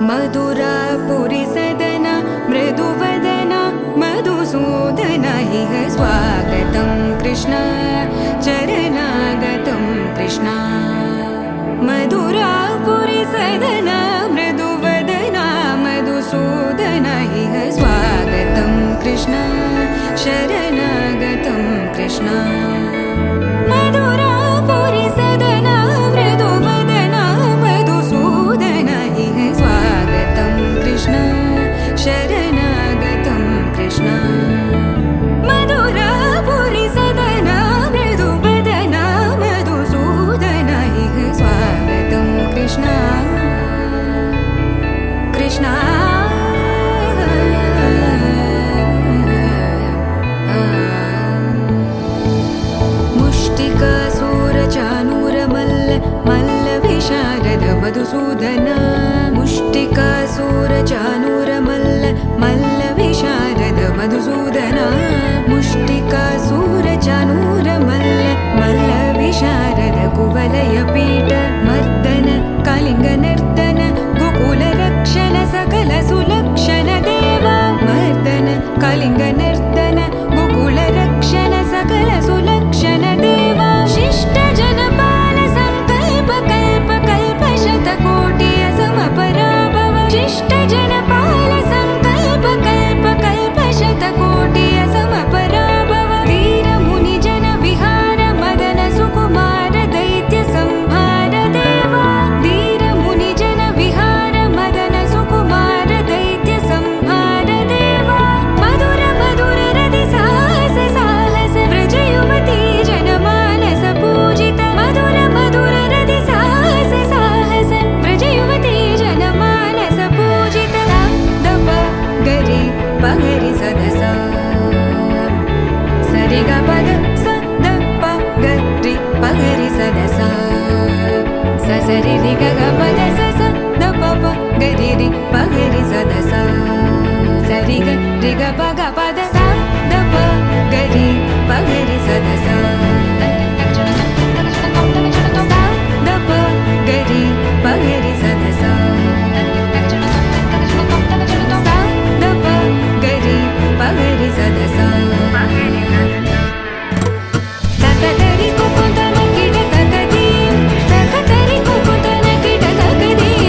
मधुरापुरी सदन मृदुवदन मधुसूदन इह स्वागतं कृष्ण चरणागतं कृष्ण मधुरापुरी सदन मृदुवदन मधुसूदन इह स्वागतं कृष्ण शरणागतं कृष्ण मधुरापुरी सदन मृदुवदन मधुसूदन इह स्वागतं कृष्ण शरणागतं कृष्ण मधुरापुरी सदन मृदुवदन मधुसूदन इह स्वागतं कृष्ण कृष्ण मधुसूदन मुष्टिकासुरचाणूरमल्ल मल्लविशारद मधुसूदन मुष्टिकासुरचाणूरमल्ल मल्लविशारद कुवलयपीठ मर्दन कलिङ्गनर्तन गोकुलरक्षण सकल सुलक्षण देव मर्दन कलिङ्गनर्तन गोकुलरक्षण सकल सुलक्षण देव शिष्ट जनपाल संकल्प कल्प कल्प शतकोटि असमपराभव शिष्ट जनपाल संकल्प कल्प कल्प शतकोटि असमपराभव वीर मुनि जन विहार मदन सुकुमार दैत्य संहार देवा वीर मुनि जन विहार मदन सुकुमार दैत्य संहार देवा मधुर मधुर रति साहस साहस व्रज युवती जनमानस पूजित मधुर मधुर रति साहस साहस व्रज युवती जनमानस पूजित दप गरि पगरि सदस सरि ग पद स द प गरि पगरि सदस स सरि रि ग ग पद स स द प प गरि रि पगरि सदस सरि ग रि ग प ग पद स द प गरि पगरि सदस द प गरि पगरि सदस द प गरि पगरि सदस तकतरि कुकुतन किट तकदीं तकतरि कुकुतन किट तकदीं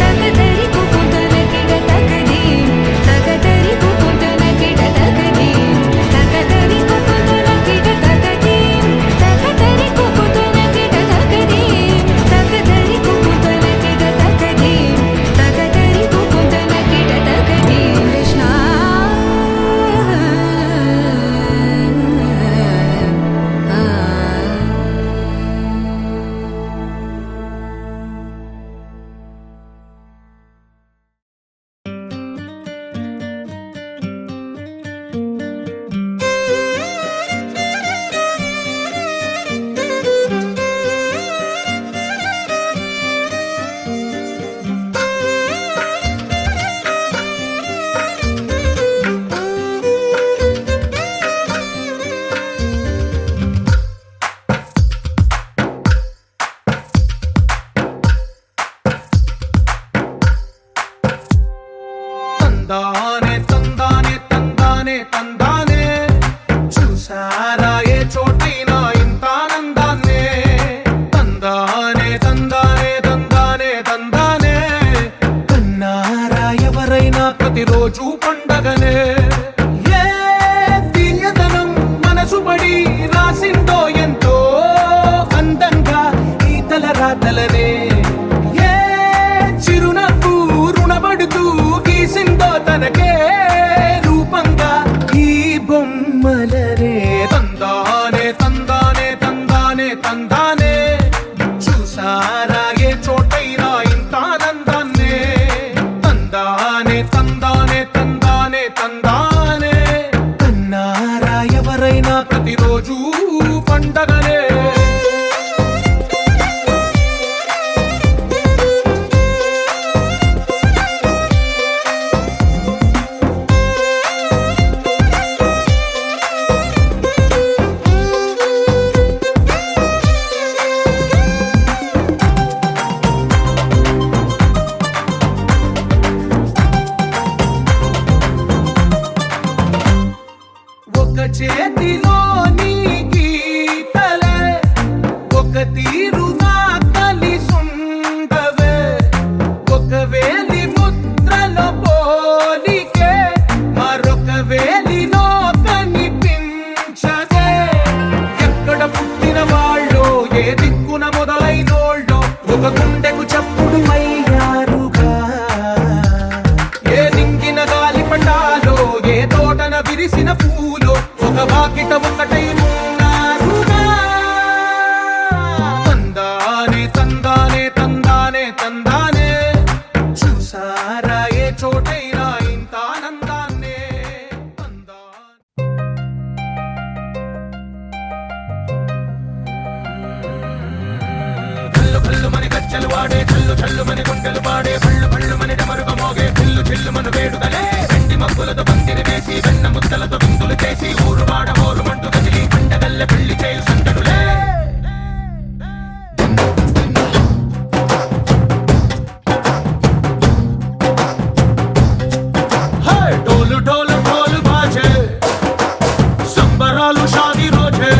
तकतरि कुकुतन किट तकदीं तकतरि कुकुतन किट तकदीं तकतरि कुकुतन किट तकदीं तकतरि कुकुतन किट तकदीं तकतरि कुकुतन किट तकदीं तकतरि कुकुतन किट तकदीं कृष्ण తందానే తందానే తందానే తందానే చూసారా ఏ చోటైనా ఇంత ఆనందాన్నే తందానే తందానే తందానే తందానే కన్నారా ఎవరైనా ప్రతిరోజు పండగనే ఏ తీయదనం మనసు పడి రాసిందో ఎంతో అందంగా ఈ తలరాతలనే ఏ చిరునవ్వు రుణపడుతూ గీసిందో తనకే రూపంగా ఈ బొమ్మలనే తందానే తందానే తందానే తందానే చూసారా ఏ చోటైనా ఇంత ఆనందాన్నే తందానే తందానే తందానే తందానే కన్నారా ఎవరైనా ప్రతిరోజు పండగనే చేతిలో నీ గీతలే ఒక తీరుగా కలిసుండవే ఒక వేలి ముద్రలో పోలికే మరొక వేలిలో కనిపించదే ఎక్కడ పుట్టిన వాళ్ళో ఏ దిక్కున మొదలైనోళ్ళో ఒక గుండెకు చప్పుడు అయ్యారుగా ఏ దింగిన గాలి పటాలో ఏ తోటన విరిసిన పూలో ఒక వాకిట ఒకటై ఉన్నారుగా తందానే తందానే తందానే తందానే చూసారా ఏ చోటైనా ఇంత ఆనందాన్నే కల్లు కల్లు మని గజ్జలు వాడే చల్లు చల్లు మని గుండెలు పాడే పళ్ళు పళ్ళు మని డమరుగ మోగే చిల్లు చిల్లు మను వేడుదలే వెండి మబ్బులతో పందిరి వేసి వెన్న ముద్దలతో విందులు చేసి ఊరు వాడ ఊరు మంటు కదిలి పండగల్ల పెళ్లి చేయు సందడులే డోలు డోలు డోలు బాజే సంబరాలు షాది రోజే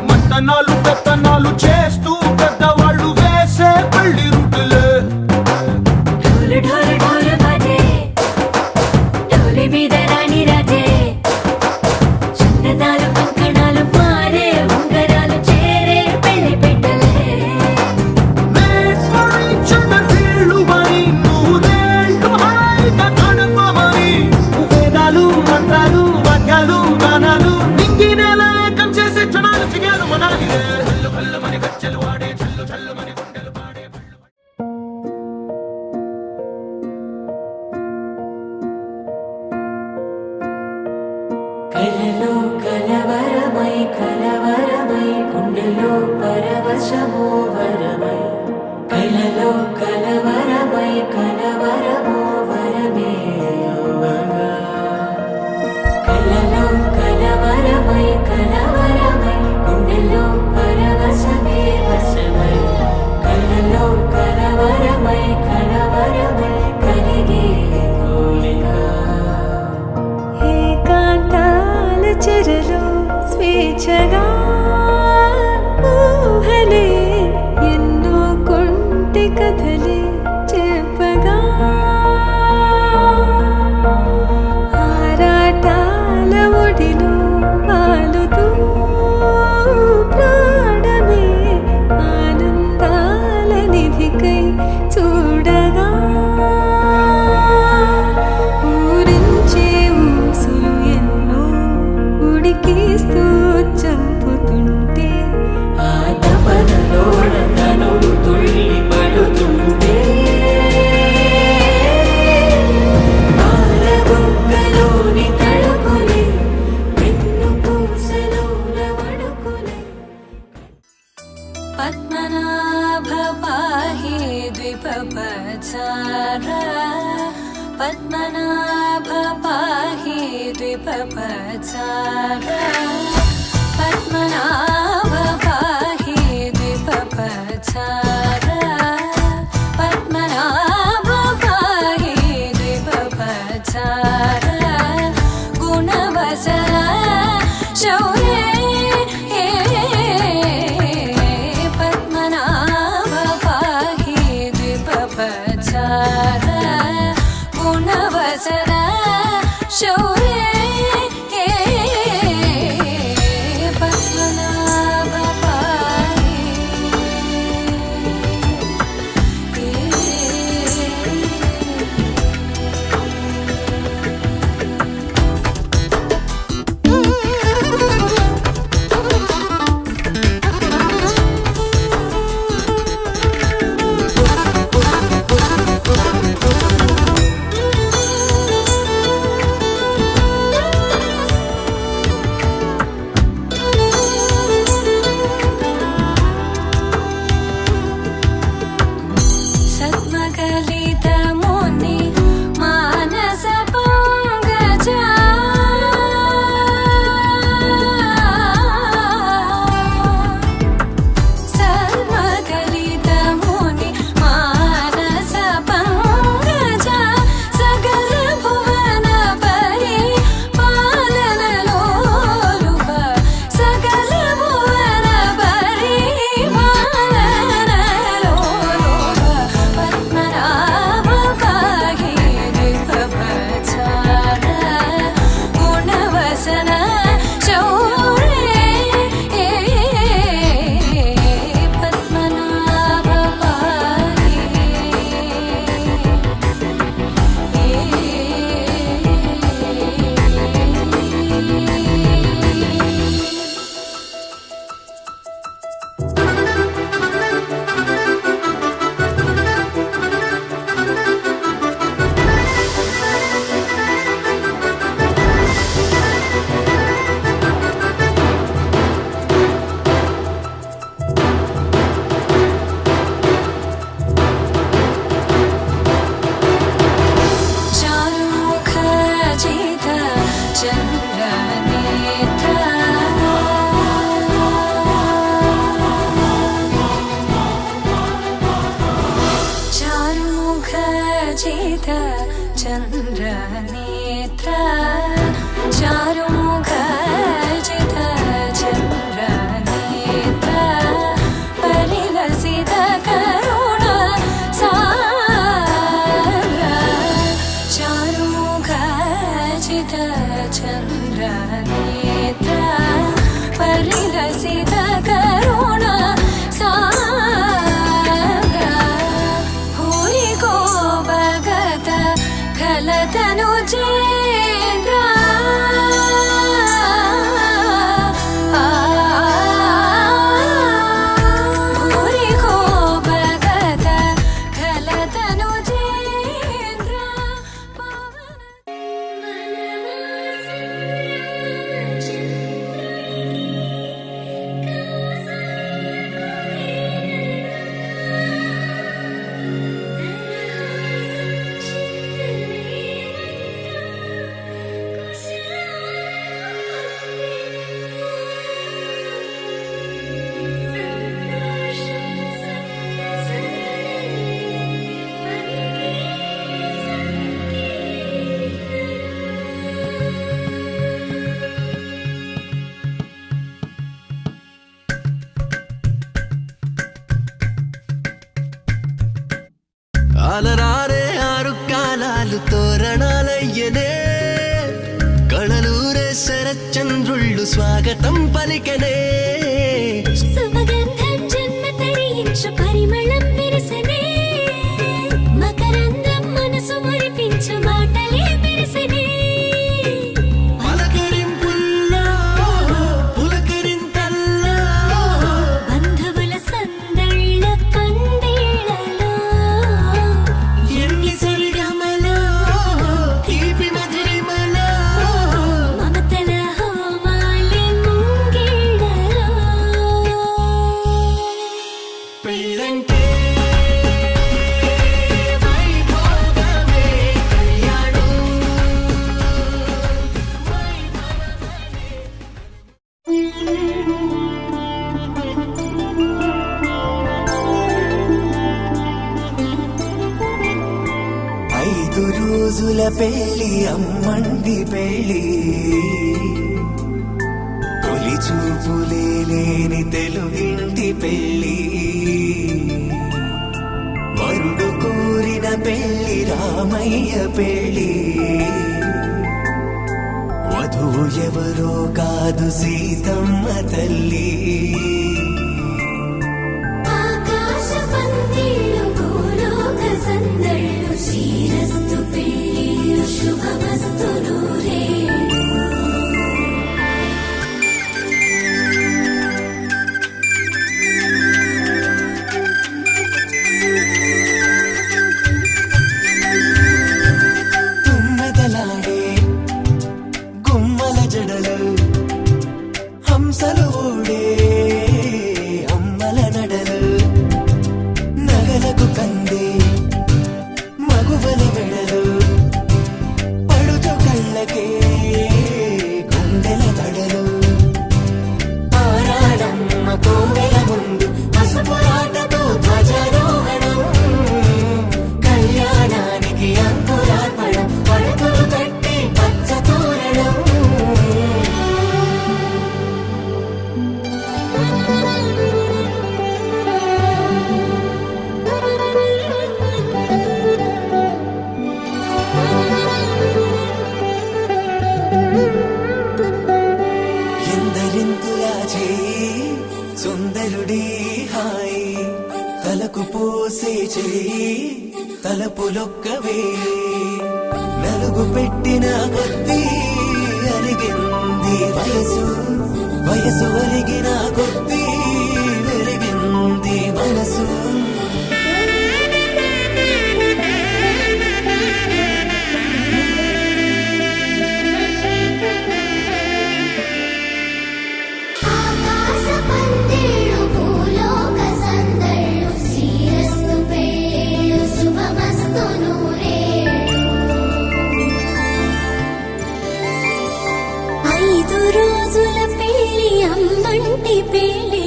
మంతనాలు పెత్తనాలు చేస్తూ పెద్దవాళ్ళు వేసే పెళ్లి రుటులే ढोल ढोल ढोल बाजे ढोली మీద రాణి రాజే చందనాలు కంకణాలు మారే ఉంగరాలు చేరే పెళ్లి పెట్టలే Let's for each other వీళ్ళు మరి నూరేళ్ళు హాయిగా గడపమని వేదాలు మంత్రాలు వాక్యాలు గానాలు నింగినేల ఏకం చేసే క్షణాలు చిగాలు మనాలిలే కల్లు కల్లు మని గజ్జలు వాడే చల్లు చల్లు మని గుండెలు పాడే కలలో కలవరమై కలవరమై గుండెలో పరవశమో వరమై కలలో కలవరమై కలవరమో వరమే యువగా కలలో కలవరమై కలవరమై గుండెలో పరవశమే వశమై కలలో కలవరమై కలవరమై కలిగే కోరిక ఏకాంతాల చెరలో స్వేచ్ఛగా ఊహలే ఎన్నో కొంటె కథలే చెప్పగా ఆరాటాల ఒడిలో వాలుతూ ప్రాణమే ఆనందాల నిధికై చూడగా ఊరించే ఊసులు ఎన్నో ఉడికిస్తూ చంపుతుంటే ఆ తపనలో తనువు తుళ్ళి పడుతుంటే పాలబుగ్గలోని తడుకులే వెన్ను పూసలోన వడుకులే పద్మనాభ పాహి ద్విపపచార పద్మనాభ పాహి ద్విపపచార పద్మనాభ పాహి ద్విపపచార పద్మనాభ పాహి ద్విపపచార గుణవసర శౌర్యే పద్మనాభ పాహి ద్విపపచార గుణవసర శౌర్యే పద్మనాభ పాహి పరాజిత చంద్రనేత్ర చారుముఖజిత చంద్రనేత్ర పరిలసిత కరుణ సాంద్ర చారుముఖజిత చంద్రనేత్ర పరిలసిత కరుణ సాంద్ర భూరి కో భగత ఖలతను చేంద్ర భూరి కో భగత ఖలతను చేంద్ర అలరారే ఆరు కాలాలు తోరణాలయ్యనే కళలూరే శరచంద్రుళ్ళు స్వాగతం పలికనే సుమగంధం జన్మ తరించు పరిమళం విరసనే మకరందం మనసు మురిపించు మాటలే విరసనే పలకరింపుల్లో పులకరింతల్లో బంధువుల సందళ్ళ పందిళ్ళలో ఎన్ని సరిగమలో తీపి మధురిమలో మమతల హోమాలి ముంగిళ్ళలో పెళ్ళంటే వైభోగమే కళ్యాణం ఐదు రోజుల పెళ్లి అమ్మండి పెళ్లి తొలి చూపులే లేని తెలుగింటి పెళ్లి వరుడు కోరిన పెళ్లి రామయ్య పెళ్లి వధువు ఎవరో కాదు సీతమ్మ తల్లి ఆకాశ పందిళ్ళు భూలోక సందళ్ళు శ్రీరస్తు పెళ్ళిళ్ళు శుభమస్తు నూరే తుమ్మెదలాడే గుమ్మల జడలు హంసలు ఊడే అమ్మల నడలు నగలకు కంది మగువల మెడలు పడుచు కళ్ళకే గుండెల తడలు ఆరాడమ్మ కోవెల ముందు పసుపు రాటతో ధ్వజారోహణం కళ్యాణానికి అంకురార్పణం పడకలు కట్టి పచ్చ తోరణం ఎందరింతులా చేయి సుందరుడి హాయి తలకు పోసే చేయి తలపులొక్కవే నలుగు పెట్టిన కొద్దీ అరిగింది వయసు వయసు ఒరిగిన కొద్దీ వెలిగింది మనసు ఆకాశ పందిళ్ళు భూలోక సందళ్ళు శ్రీరస్తు పెళ్ళిళ్ళు శుభమస్తు నూరే ఐదు రోజుల పెళ్లి అమ్మంటి పెళ్లి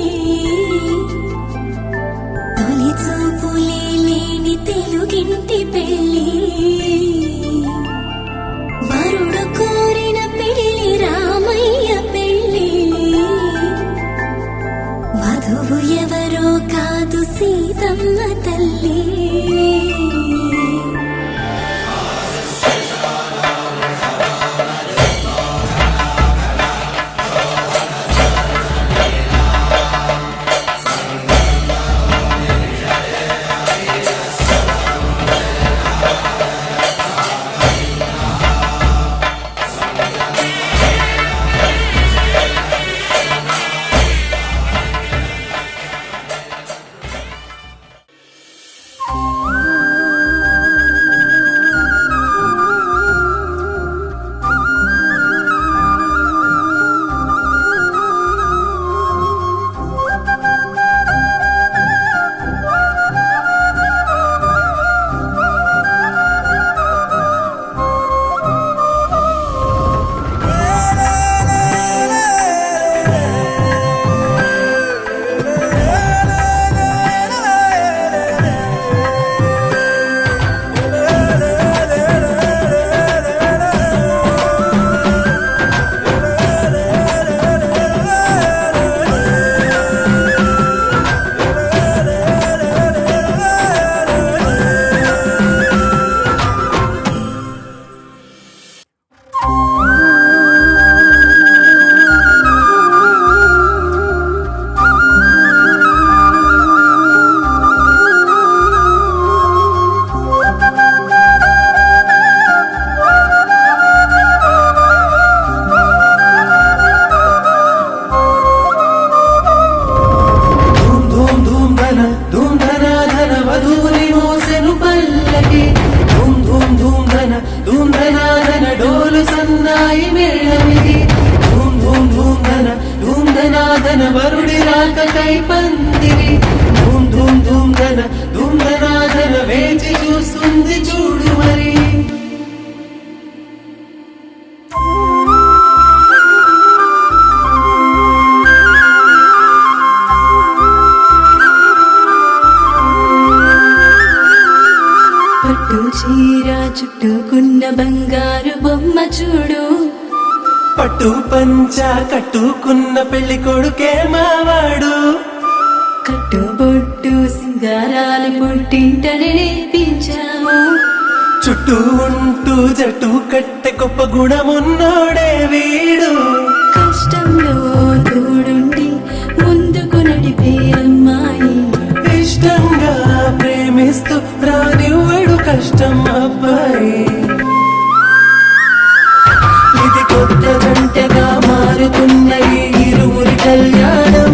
తొలి చూపులే లేని తెలుగింటి పెళ్లి తన వరుడి రాకకై పందిరి ధూమ్ ధూమ్ ధూమ్ ధన ధూమ్ ధనాధన వేచి చూస్తుంది చూడు మరి. పట్టు చీర చుట్టుకున్న బంగారు బొమ్మ చూడు, పట్టు పంచ కట్టుకున్న పెళ్లి కొడుకే మావాడు, కట్టుబొట్టు సింగారాలు పుట్టింటనే నేర్పించాము, చుట్టూ ఉంటూ జట్టు కట్టె గొప్ప గుణమున్నోడే వీడు, కష్టంలో తోడుండి ముందుకు నడిపే అమ్మాయి, ఇష్టంగా ప్రేమిస్తూ రానివ్వడు కష్టం అబ్బాయి. ఇది కొత్త జంటగా మారుతున్న ఈ ఇరువురి కళ్యాణం,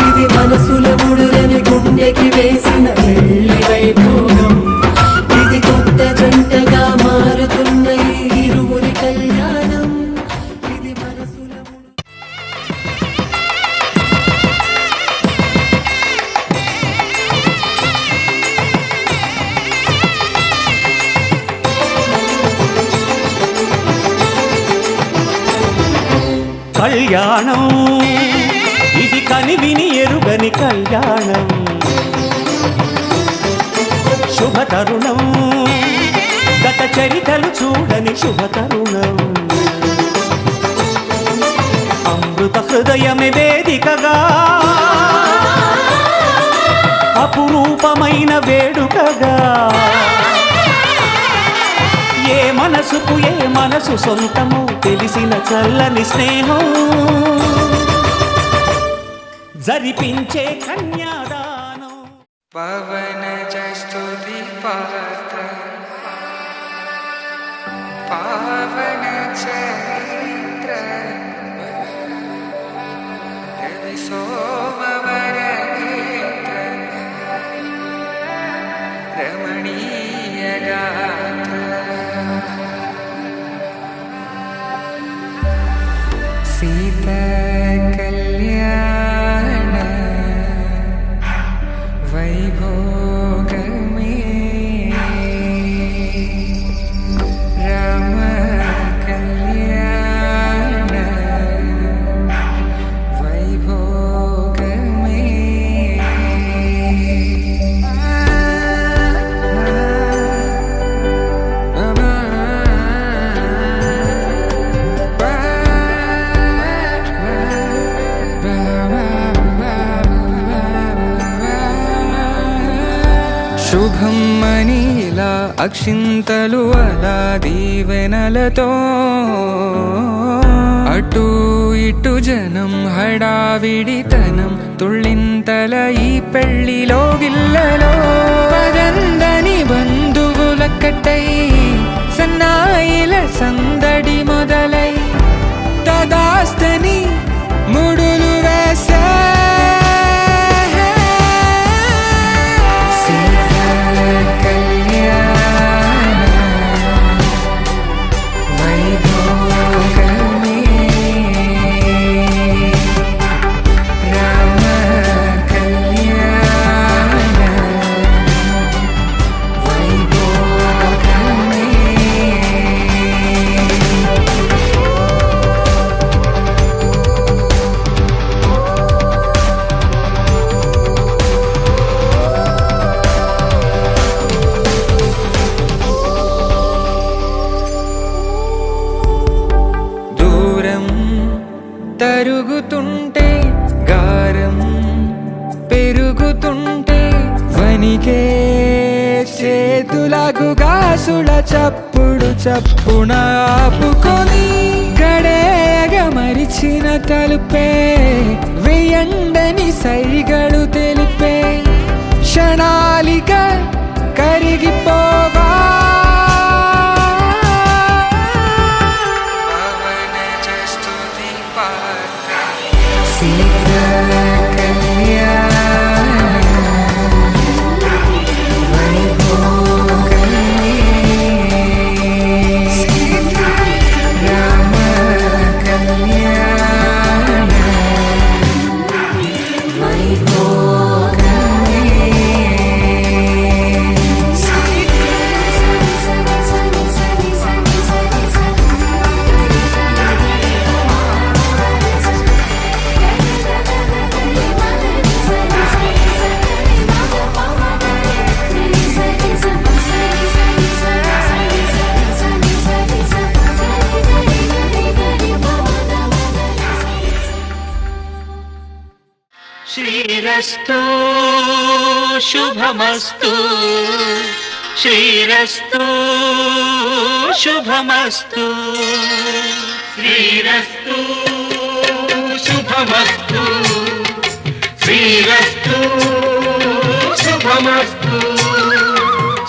ఇది మనసుల ముడులని గుండెకి వేసిన పెళ్లి వైభోగం. ఇది కొత్త జంటగా మారుతున్న ఈ ఇరువురి కళ్యాణం, ఇది మనసుల కళ్యాణం ఇది కనివిని ఎరుగని కళ్యాణం, శుభతరుణం గత చరితలు చూడని శుభతరుణం, అమృత హృదయమే వేదికగా అపురూపమైన వేడుకగా, ఏ మనసుకు ఏ మనసు సొంతము తెలిసిన చల్లని స్నేహం జరిపించే కన్యాదానం. పవన జస్తుతి పాత్ర పావన చరిత్ర రవి సోమవర నేత్ర రమణీయ గాత్ర సీత కళ్యాణ వైభోగమే రామ కళ్యాణ వైభోగమే. శుభం మనీలా అక్షింతలు అలా దీవెనలతో అటు ఇటు జనం హడావిడితనం తుళ్ళింతల ఈ పెళ్లిలో గిల్లలో పదందని బంధువుల కట్టై సన్నాయిల సందడి మొదలై తదాస్తని ముడులు వేసే తరుగుతుంటే గారం పెరుగుతుంటే వనికే చేతులకు గాసుల చప్పుడు చప్పున ఆపుకొని గడేగ మరిచిన తలుపే వెయ్యండని సైగడు తెలిపే క్షణాలిక కరిగిపోవా శ్రీరస్తు శుభమస్తు శ్రీరస్తు శుభమస్తు శ్రీరస్తు శుభమస్తు శ్రీరస్తు శుభమస్తు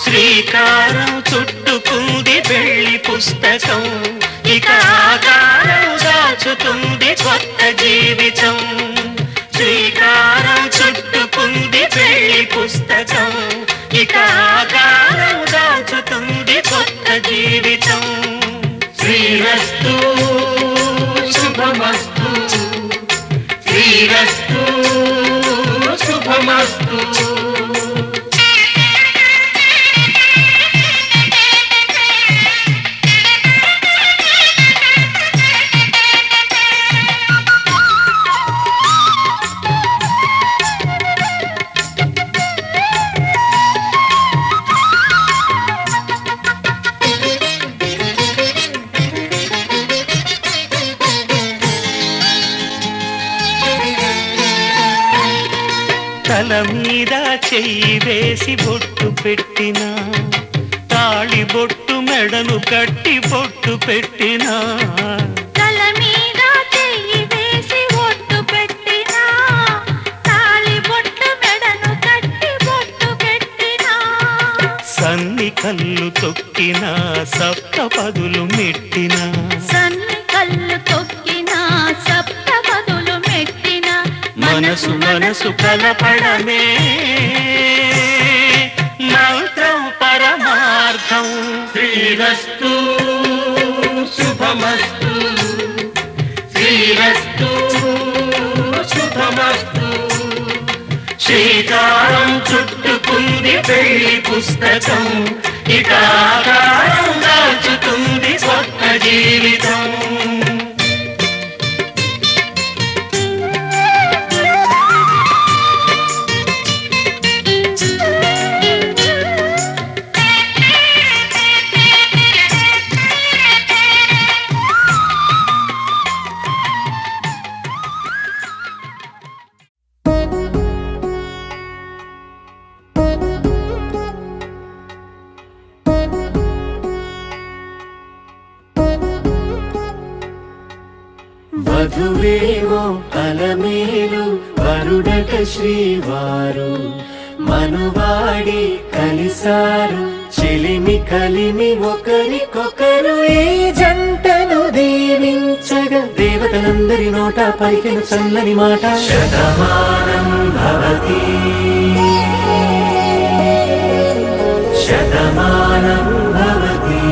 శ్రీకారం చుట్టుకుంది పెళ్లి పుస్తకం ఇక ఆకారం దాచుతుంది కొత్త జీవితం శ్రీకారం చుట్టుకుంది పెళ్లి పుస్తకం ఇక ఆకారం దాచుతుంది కొత్త జీవితం శ్రీరస్తు శుభమస్తు శ్రీరస్తు శుభమస్తు తల మీద చెయ్యి వేసి బొట్టు పెట్టినా తాళి బొట్టు మెడను కట్టి బొట్టు పెట్టినా తల మీద చెయ్యి వేసి బొట్టు పెట్టినా తాళి బొట్టు మెడను కట్టి బొట్టు పెట్టినా సన్ని కళ్ళు తొక్కినా సప్త పదులు మెట్టినా సన్ని కళ్ళు తొక్కినా సప్త పదులు మెట్టినా మనసు మనసు కలపడమే మంత్రం పరమార్థం శ్రీరస్తు శుభమస్తు శ్రీరస్తు శుభమస్తు శ్రీకారం చుట్టుకుంది పెళ్లి పుస్తకం ఇక ఆకారం దాచుతుంది కొత్త జీవితం వధువేమో అలమేలు వరుడట శ్రీవారు మనువాడి కలిసారు చెలిమి కలిమి ఒకరికొకరు ఈ జంటను దీవించగా దేవతలందరి నోట పలికిన చల్లని మాట శతమానం భవతి శతమానం భవతి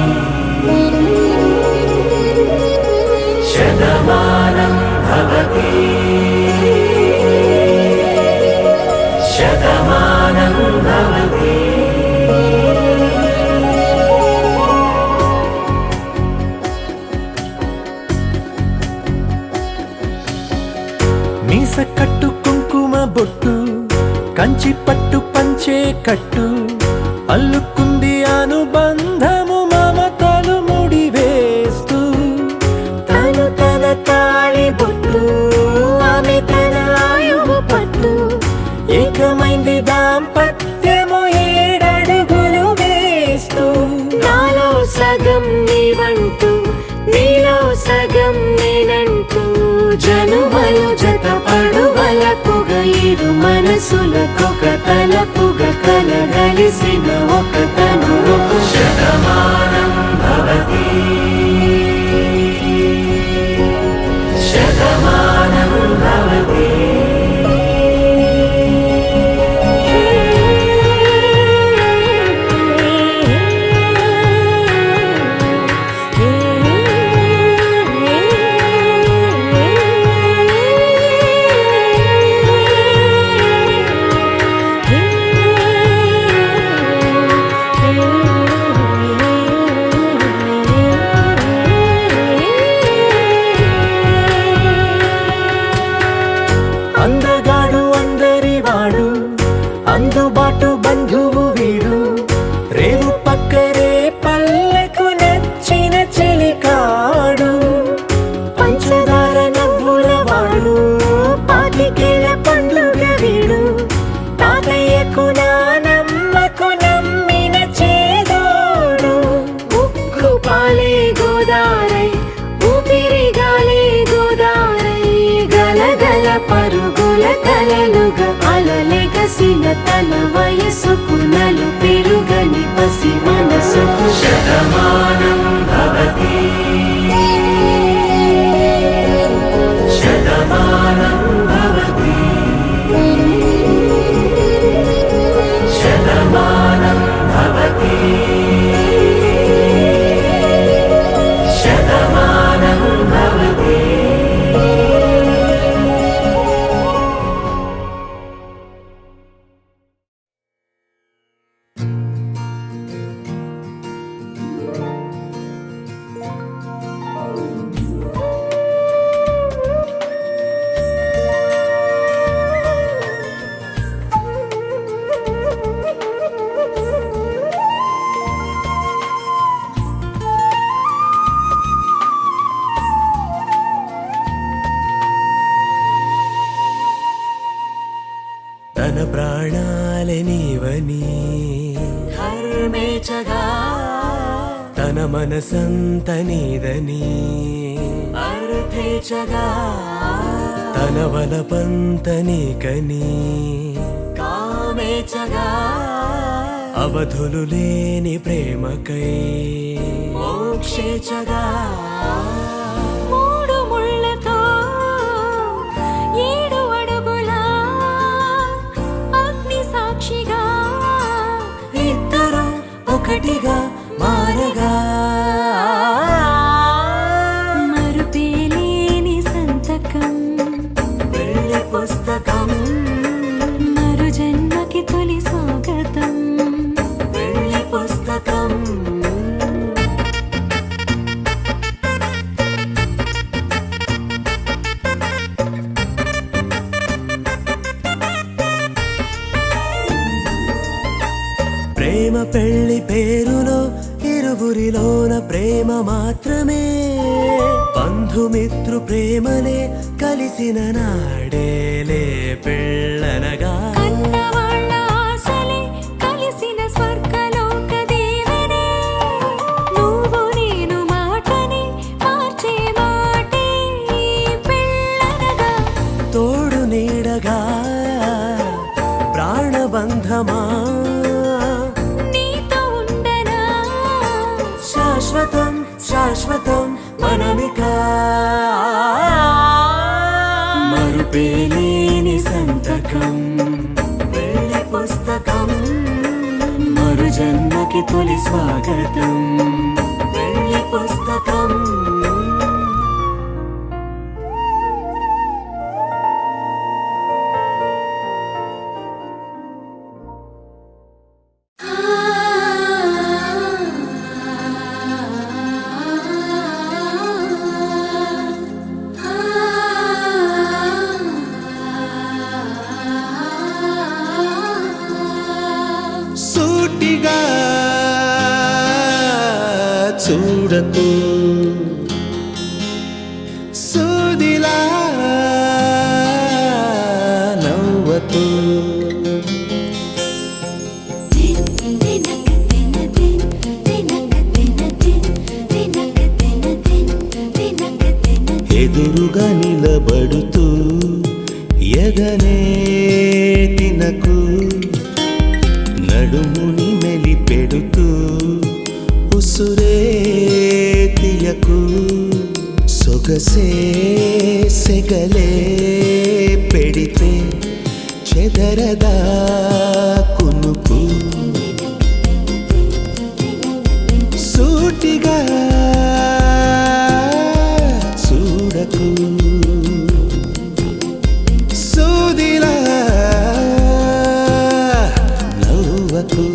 శతమానం భవతి శతమానం భవతి మీస కట్టు కుంకుమ బొట్టు కంచి పట్టు పంచే కట్టు అల్లుకుంది అనుబంధము మమతలు ముడివేస్తూ తను తన తాళి బొట్టు ఆమె తన ఆయువు పట్టు ఏకమైంది దాంపత్యము 7 అడుగులు వేస్తూ నాలో సగం నీవంటూ నీలో సగం నేనంటూ జనుమలు జత పడువలపుగ ఇరు మనసులకొక తలపుగ కలగలిసిన ఒక తను శతమానం భవతి శతమానం భవతి పరుగుల కలలుగా అలలెగసిన తన వయసుకు నలు పెరుగని పసి మనసుకు శతమానం భవతి శతమానం భవతి శతమానం భవతి శతమానం భవతి. తన ప్రాణాలే నీవని ధర్మేచగా తన మనసంత నీదని అర్థేచగా తన వలపంత నీకని కామేచగా అవధులు లేని ప్రేమకై మోక్షేచగా మూడు ముళ్ళతో 7 అడుగుల అగ్ని సాక్షిగా ఇద్దరు ఒకటిగా మారగా మరుపేలేని సంతకం వెళ్ళి పుస్తకం మరు జన్మకి తొలి స్వాగతం వెళ్ళి పుస్తకం. ప్రేమ పెళ్లి పేరులో ఇరువురిలోన ప్రేమ మాత్రమే బంధుమిత్రు ప్రేమలే కలిసిన నాడేలే పెళ్ళనగా కన్నవాళ్ళ ఆశలే కలిసిన స్వర్గలోక దీవెనే నువ్వు నేను మాటని మార్చే మాటే పెళ్ళనగా తోడు నీడగా ప్రాణబంధమా నీతో ఉండనా శాశ్వతం శాశ్వతం మనమిక మరుపేలేని సంతకం వెళ్ళి పుస్తకం మరు జన్మకి తొలి స్వాగతం వెళ్ళి పుస్తకం. సూటిగా చూడకు సూదిలా నవ్వకు ఎదురుగా నిలబడుతూ ఎదనే తినకు నడుముని మెలిపెడుతూ ఉసురే తీయకు సొగసే సెగలే పెడితే చెదరదా కునుకు సూటిగా చూడకు సూదిలా నవ్వకు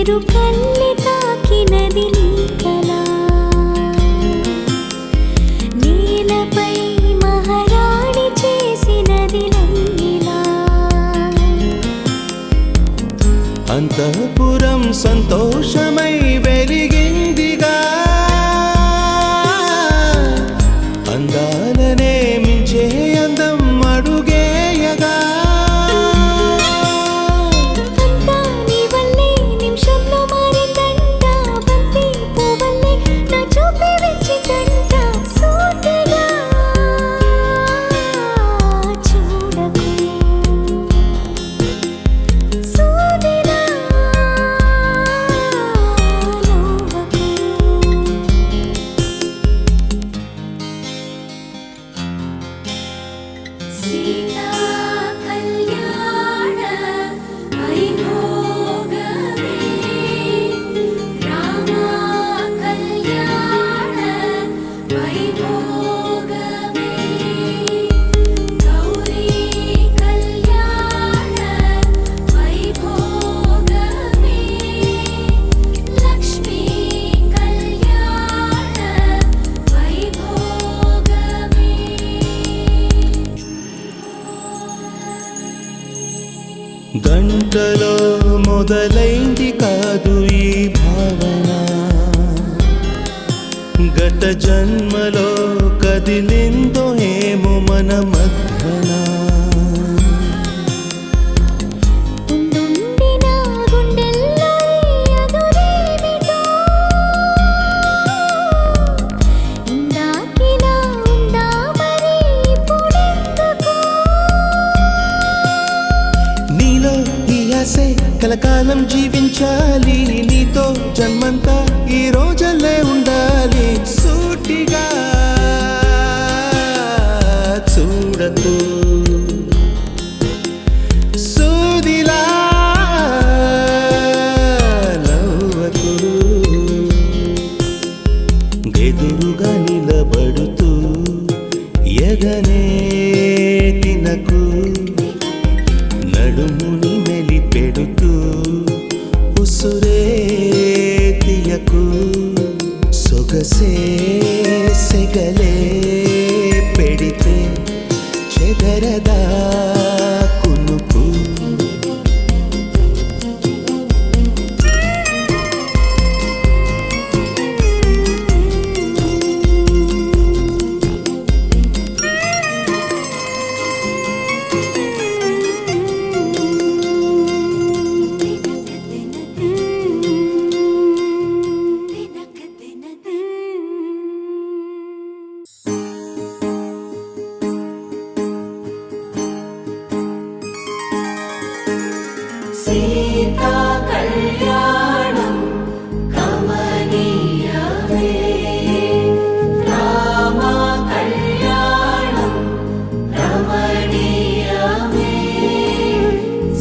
ఎదురు కళ్ళి తాకినది నీ కళ నేలపై మహారాణి చేసినది నన్నిలా అంతఃపురం సంతోషమై వెలిగిందిగా అందాలనే మించే అందం అడుగేయగా అంతా నీ వల్లే నిమిషంలో మారిందంట బంతి పువ్వల్లే నా చూపే వెచ్చిదంట సూటిగా చూడకు సూదిలా నవ్వకు సీతా కళ్యాణ వైభోగమే రామ కళ్యాణ వైభోగమే గౌరీ కళ్యాణ వైభోగమే లక్ష్మీ కళ్యాణ వైభోగమే గంటలో మొదలైంది కాదు ఈ భావన గత జన్మలో కదిలిందో ఏమో మన మధ్యన ఉండుండి నా గుండెల్లో ఈ అదురేమిటో ఇందాకిలా ఉందా మరి ఇప్పుడెందుకు నీలో ఈ ఆశే కలకాలం జీవించాలి నీతో జన్మంతా ఈ రోజులే ఉండాలి సూటిగా చూడకు సూదిలా నవ్వకు ఎదురుగా నిలబడుతూ ఎగనే తినకు నడుముని మెలిపెడుతూ ఉసురే తీయకు సొగసే సెగలే పెడితే చెదరదా కునుకు సీతా కళ్యాణం కమనీయమే రామ కళ్యాణం రమణీయమే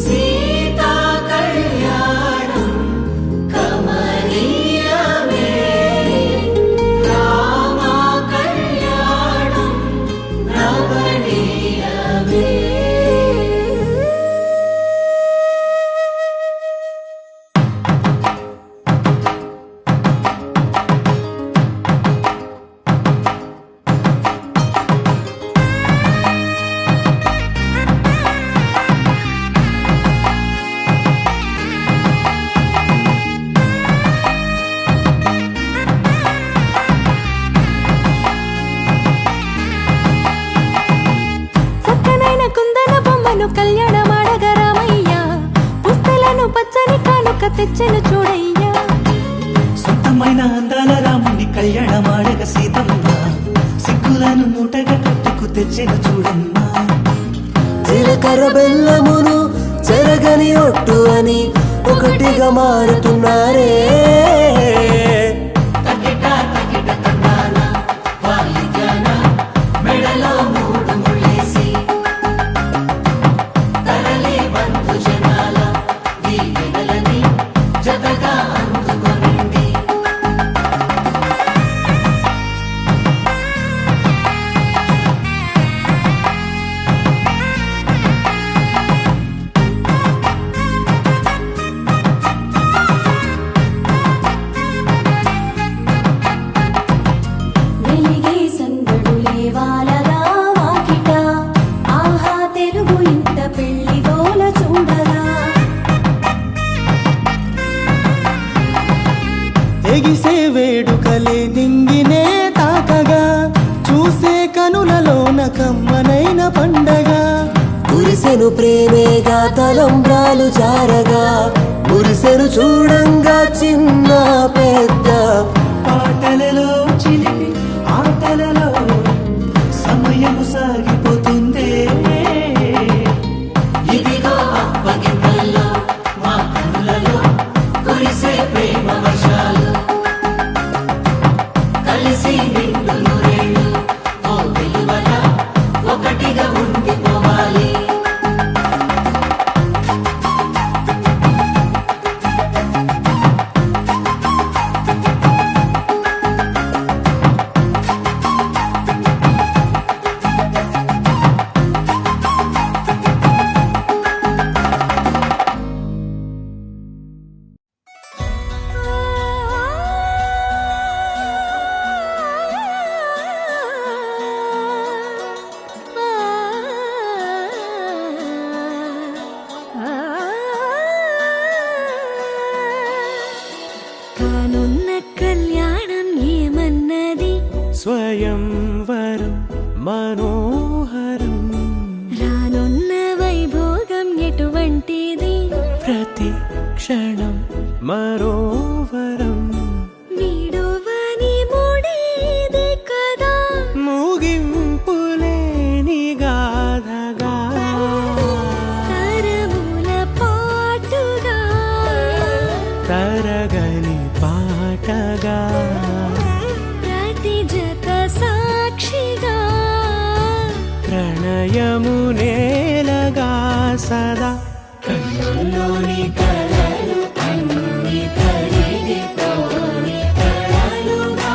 సీతా కళ్యాణం కమనీయమే రామ కళ్యాణం రమణీయమే చక్కనైన కుందన బొమ్మను కళ్యాణమాడగ రామయ్య పుస్తలను పచ్చని కానుక తెచ్చెను చూడయ్యా సొంతమైన అందాల రాముని కళ్యాణమాడగ సీతమ్మ సిగ్గులను మూటగా కట్టుకు తెచ్చిన చూడమ్మా జీలకర్ర బెల్లమును చెరగని ఒట్టు అని ఒకటిగా మారుతున్నారే మెడలో మూడు ముళ్ళేసి తరలి బంధు జనాల దీవెనలని జతగా అందుకొనండి ఎగిసే వేడుకలే నింగినే తాకగా చూసే కనులలోన కమ్మనైన పండగ కురిసెను ప్రేమేగా తలంబ్రాలు జారగా మురిసెను చూడంగా చిన్న పెద్ద పాటలలో చిలిపి ఆటలలో సమయం సాగిపోతుందే ఇదిగో అప్పగింతల్లో మా కనులలో కురిసే ప్రేమ వర్షాలు కలిసి నిండు నూరేళ్ళు ఓ వెలువల ఒకటిగా ఉండిపోవాలి కానున్న కళ్యాణం ఏమన్నది స్వయంవరం మనోహరం రానున్న వైభోగం ఎటువంటిది ప్రతి క్షణం మరోవరం వీడువని మూడేది కదా ముగింపులేని గాథగా తరముల పాటుగా తరగని పాటగా ప్రతి జత సాక్షిగా ప్రణయము నేలగా సదా కన్నుల్లోని కలలు అన్ని కరిగిపోని కలలుగా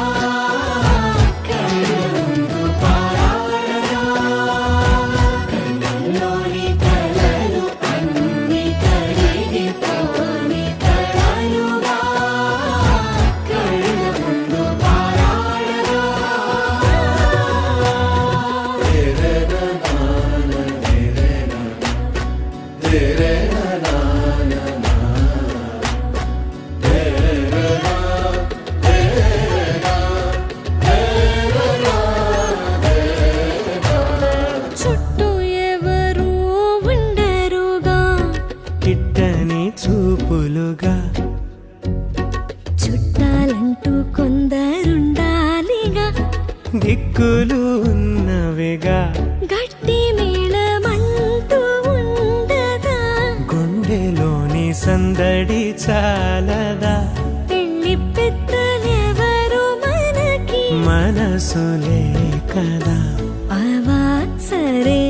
కళ్ళముందు పారాడగా కన్నుల్లోని కలలు అన్ని కరిగిపోని కలలుగా కళ్ళముందు పారాడగా చుట్టూ ఎవరు ఉండరుగా కిట్టని చూపులుగా చుట్టాలంటూ కొందరుండాలిగా దిక్కులు ఉన్నవిగా గట్టి మేళమంటూ ఉండదా గుండెలోని సందడి చాలదా పెళ్లి పెద్దలెవరు మనకి మనసులే కదా అవా సరే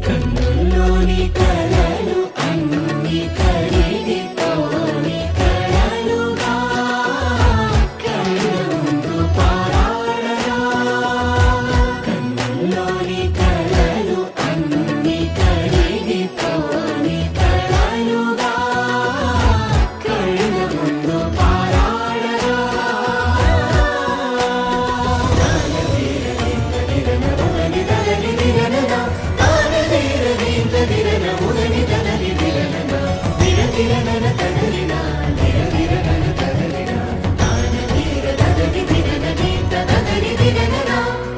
కన్నుల్లోని కలలు అన్ని కరిగిపోని కలలుగా కళ్ళముందు పారాడగా కన్నుల్లోని కలలు అన్ని కరిగిపోని కలలుగా కళ్ళముందు పారాడగా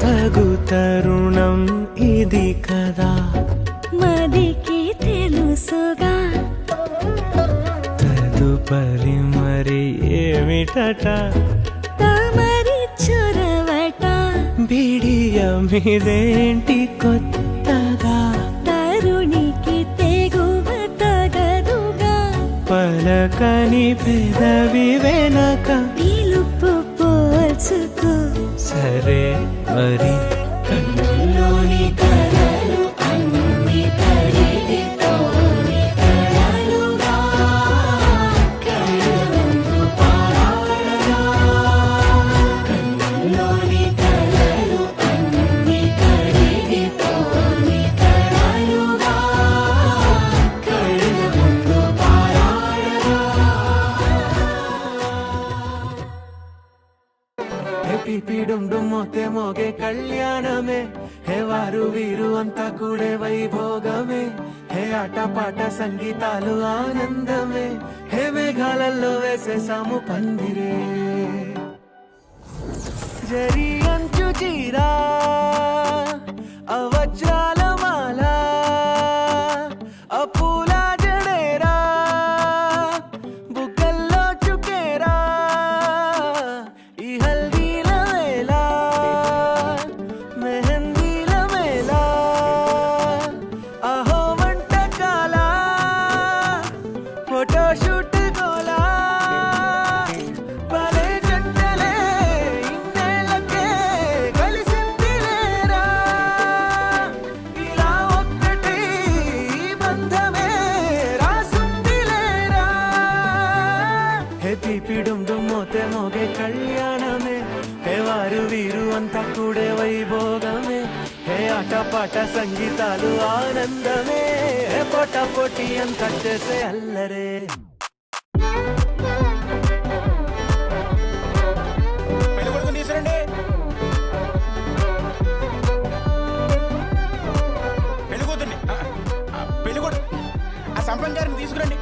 తగు తరుణం ఇది కదా మదికి తెలుసుగా తదుపరి మరి ఏమిటట తమరి చొరవట బిడియమిదేంటి కొత్తగా తరుణికి తెగువ తగదుగా పలకని పెదవి వెనక పిలుపు పోల్చుకో సరే మరి కన్నుల్లోని కలలు అన్ని కరిగిపోని కలలుగా కళ్ళముందు పారాడగా కన్నుల్లోని కలలు అన్ని కరిగిపోని కలలుగా కళ్ళముందు పారాడగా పిపిడుండు మోతే మోగే కళ్యాణమే హే వారు వీరు అంతా కూడే వైభోగమే హే ఆట పాట సంగీతాలు ఆనందమే హే మేఘాలలో వేసేసాము పందిరే జరి అంచు చీరా అవజ్రాల మాల అపూల జడేరా బుగ్గల్లో చుకేరా ఈ హల్దీల వేళ మెహందీల వేళ అహో వంటకాల ఫోటోషూట్ గోలా భలే జంటలే ఇన్నేళ్ళకే కలిసిందిలేరా ఇలా ఒక్కటి బంధమే రాసుందిలేరా హే పీపిడుం దుమ్మోతే మోగే కళ్యాణమే హే వారు వీరు అంతా కూడే వైభోగమే హే ఆటపాట సంగీతాలు ఆనందమే హే పోటా పోటీ అంతా చేసే అల్లరే సంపంగారిని తీసుకురండి.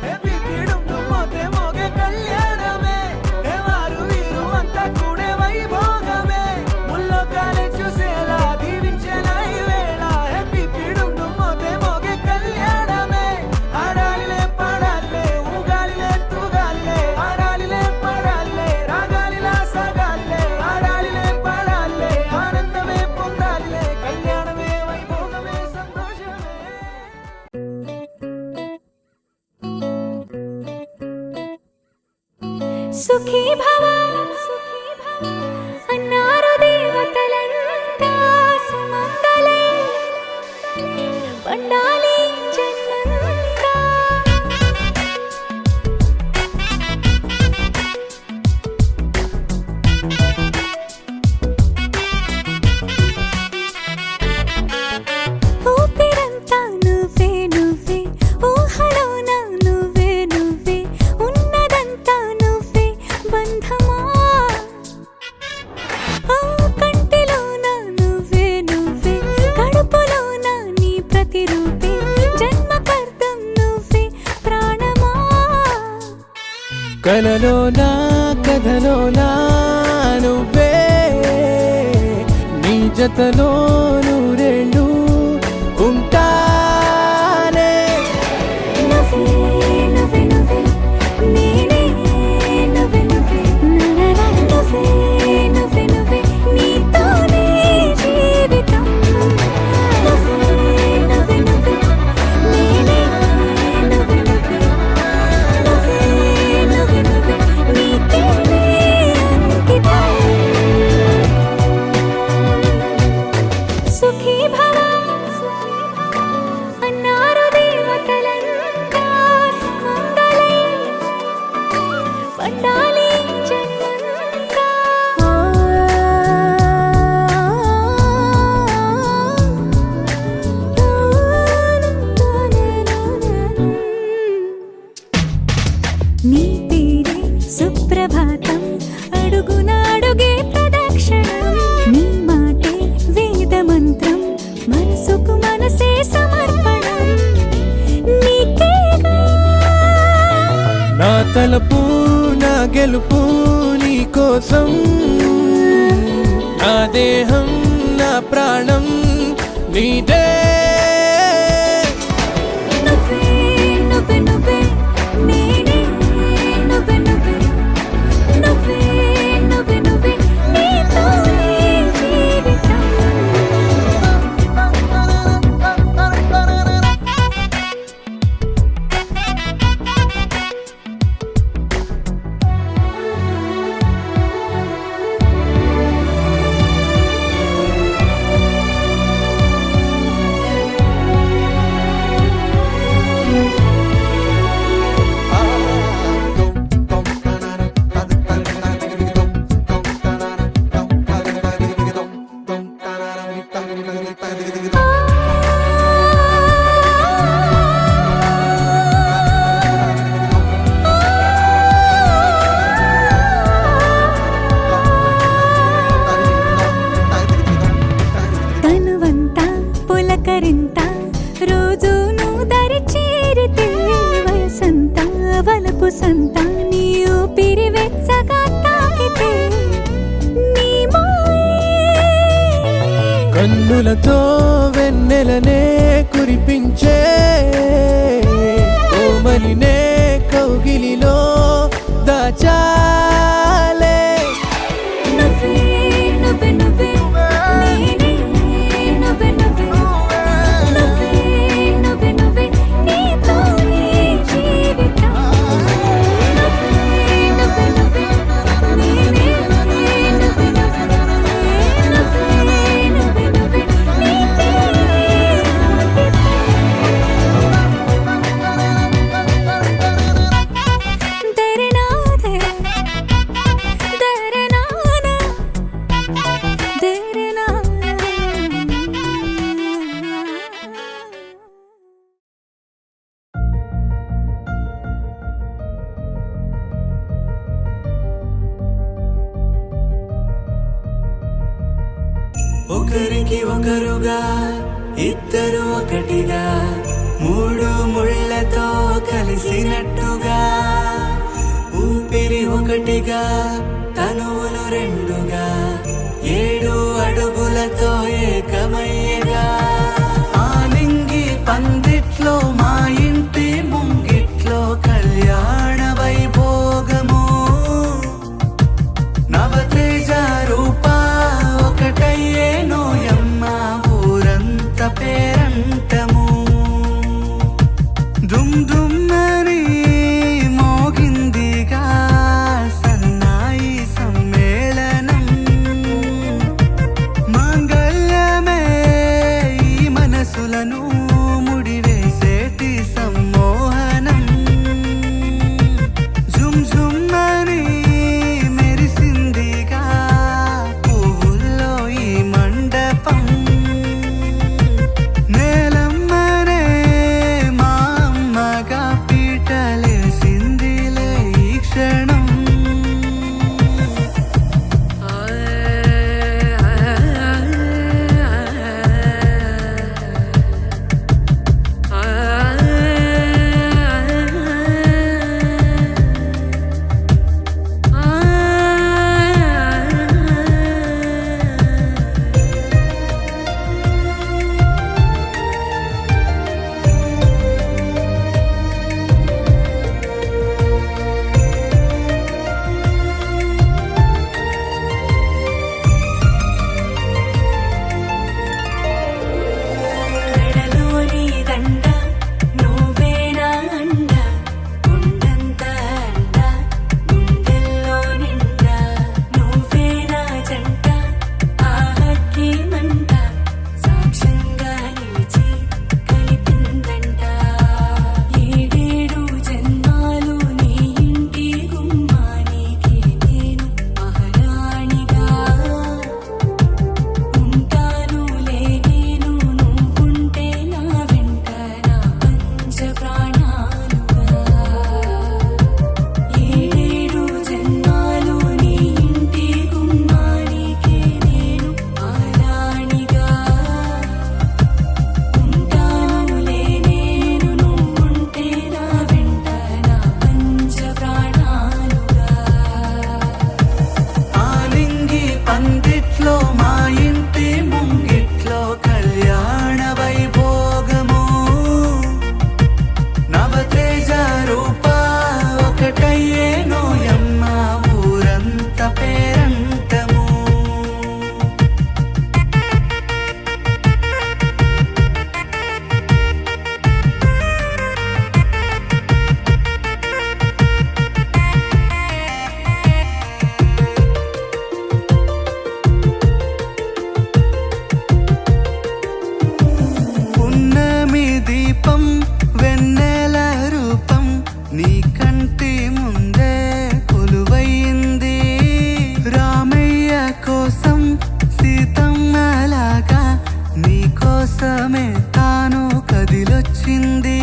మోగే కళ్యాణమే హే వారు వీరు అంతా కూడే వైభోగమే ముల్లో కాలే చూసేలా దీవించేలా ఈ వేళ హ్యాపీ పీడుం మోతే మోగే కళ్యాణమే ఆడాలిలే పాడాలిలే ఊగాలిలే తూగాలిలే ఆడాలిలే పాడాలిలే రాగాలిలా సాగాలిలే ఆడాలిలే పాడాలిలే ఆనందమే పొందాలిలే కళ్యాణమే వైభోగమే సంతోషమే సుఖీ భవ అన్నారు దేవతలంతా సుమంగళే పండాలి జన్మంతా ఊపిరంతా నువ్వే నువ్వే ఊహలోన నువ్వే నువ్వే ఉన్నదంతా నువ్వే బంధమా ఆ కంటిలోన నువ్వే నువ్వే కడుపులోన నీ ప్రతిరూపే జన్మకర్తం నువ్వే ప్రాణమా కలలోనా కథలోనా నువ్వే నీ జతలో నూరేళ్ళు ఉంటానే నువ్వే నువ్వే నువ్వే నేనే నువ్వే నువ్వే నననా నువ్వే నువ్వే నువ్వే నీతోనే జీవితం నువ్వే నువ్వే నువ్వే నేనే నువ్వే నువ్వే నువ్వే నువ్వే నువ్వే నీతోనే అంకితం సుఖీ భవ అన్నారు దేవతలంతా సుమంగళే పండాలి జన్మంతా నీ పేరే సుప్రభాతం అడుగునాడుగే ప్రదక్షిణం నీ మాటే వేదమంత్రం మనసుకు మనసే సమర్పణం నీకేగా నా తలపు నా గెలుపు నీ కోసం నా దేహం నా ప్రాణం నీదే నువ్వే నువ్వే నువ్వే నేనే నువ్వే నువ్వే నువ్వే నువ్వే నువ్వే నీతోనే జీవితం తనువంతా పులకరింత రోజు నువ్వు దరి చేరితే వయసంతా వలపు సంతా నీ ఊపిరి వెచ్చగా తాకితే నీ మాయ కన్నులతో వెన్నెలనే కురిపించే కోమలినే కౌగిలిలో దాచాలే నువ్వే నువ్వే నువ్వే నేనే నువ్వే నువ్వే నువ్వే నువ్వే నువ్వే నీతోనే జీవితం నువ్వే నువ్వే నువ్వే నేనే నువ్వే నువ్వే నువ్వే నువ్వే నువ్వే నీతోనే तेरे नाते तेरे नाना तेरे नाना ఒకరికి ఒకరుగా ఇద్దరు ఒకటిగా మూడు ముళ్ళతో కలిసినట్టుగా ఊపిరి ఒకటిగా తనువులు రెండుగా 7 అడుగులతో ఏకమయ్యగా ఆలింగి పందిట్లో మా ఇంటి ముంగిట్లో కళ్యాణ వైభోగము నవతేజ రూపా ఒకటయ్యే నోయమ్మ ఊరంత పేరంటము దుమ్ దుమ్మని మోగిందిగా సన్నాయి సమ్మేళనం మాంగళ్యమే ఈ మనసులను ముడివేసేటి సమ్మోహనం జుమ్ జుమ్మని మెరిసిందిగా పువ్వుల్లో ఈ మండపం నేలమ్మనే మా అమ్మగా పీటలేసిందిలే ఈ క్షణం మెడలోని దండ నువ్వే నా అండ గుండంత అండ గుండెల్లో నిండా నువ్వే నా జంట ఆహక్కి మంట సాక్ష్యంగా నిలిచి కలిపిందంట 7 జన్మాలు నీ ఇంటి గుమ్మానికి నేను మహారాణిగా ఉంటానులే నేను నువ్వుంటే నా వెంట నా పంచ ప్రాణాలుగా 7 జన్మాలు నీ ఇంటి గుమ్మానికి నేను మహారాణిగా ఉంటానులే నేను నువ్వుంటే నా వెంట నా పంచ ప్రాణాలుగా ఆలింగి పందిట్లో మా ఇంటి ముంగిట్లో కళ్యాణ వైభోగము నవతేజ రూపా ఒకటయ్యే నోయమ్మ ఊరంత పేరంటము పున్నమి దీపం వెన్నెల రూపం నీ కంటి ముందే కొలువైంది రామయ్య కోసం సీతమ్మలాగా నీ కోసమే తాను కదిలొచ్చింది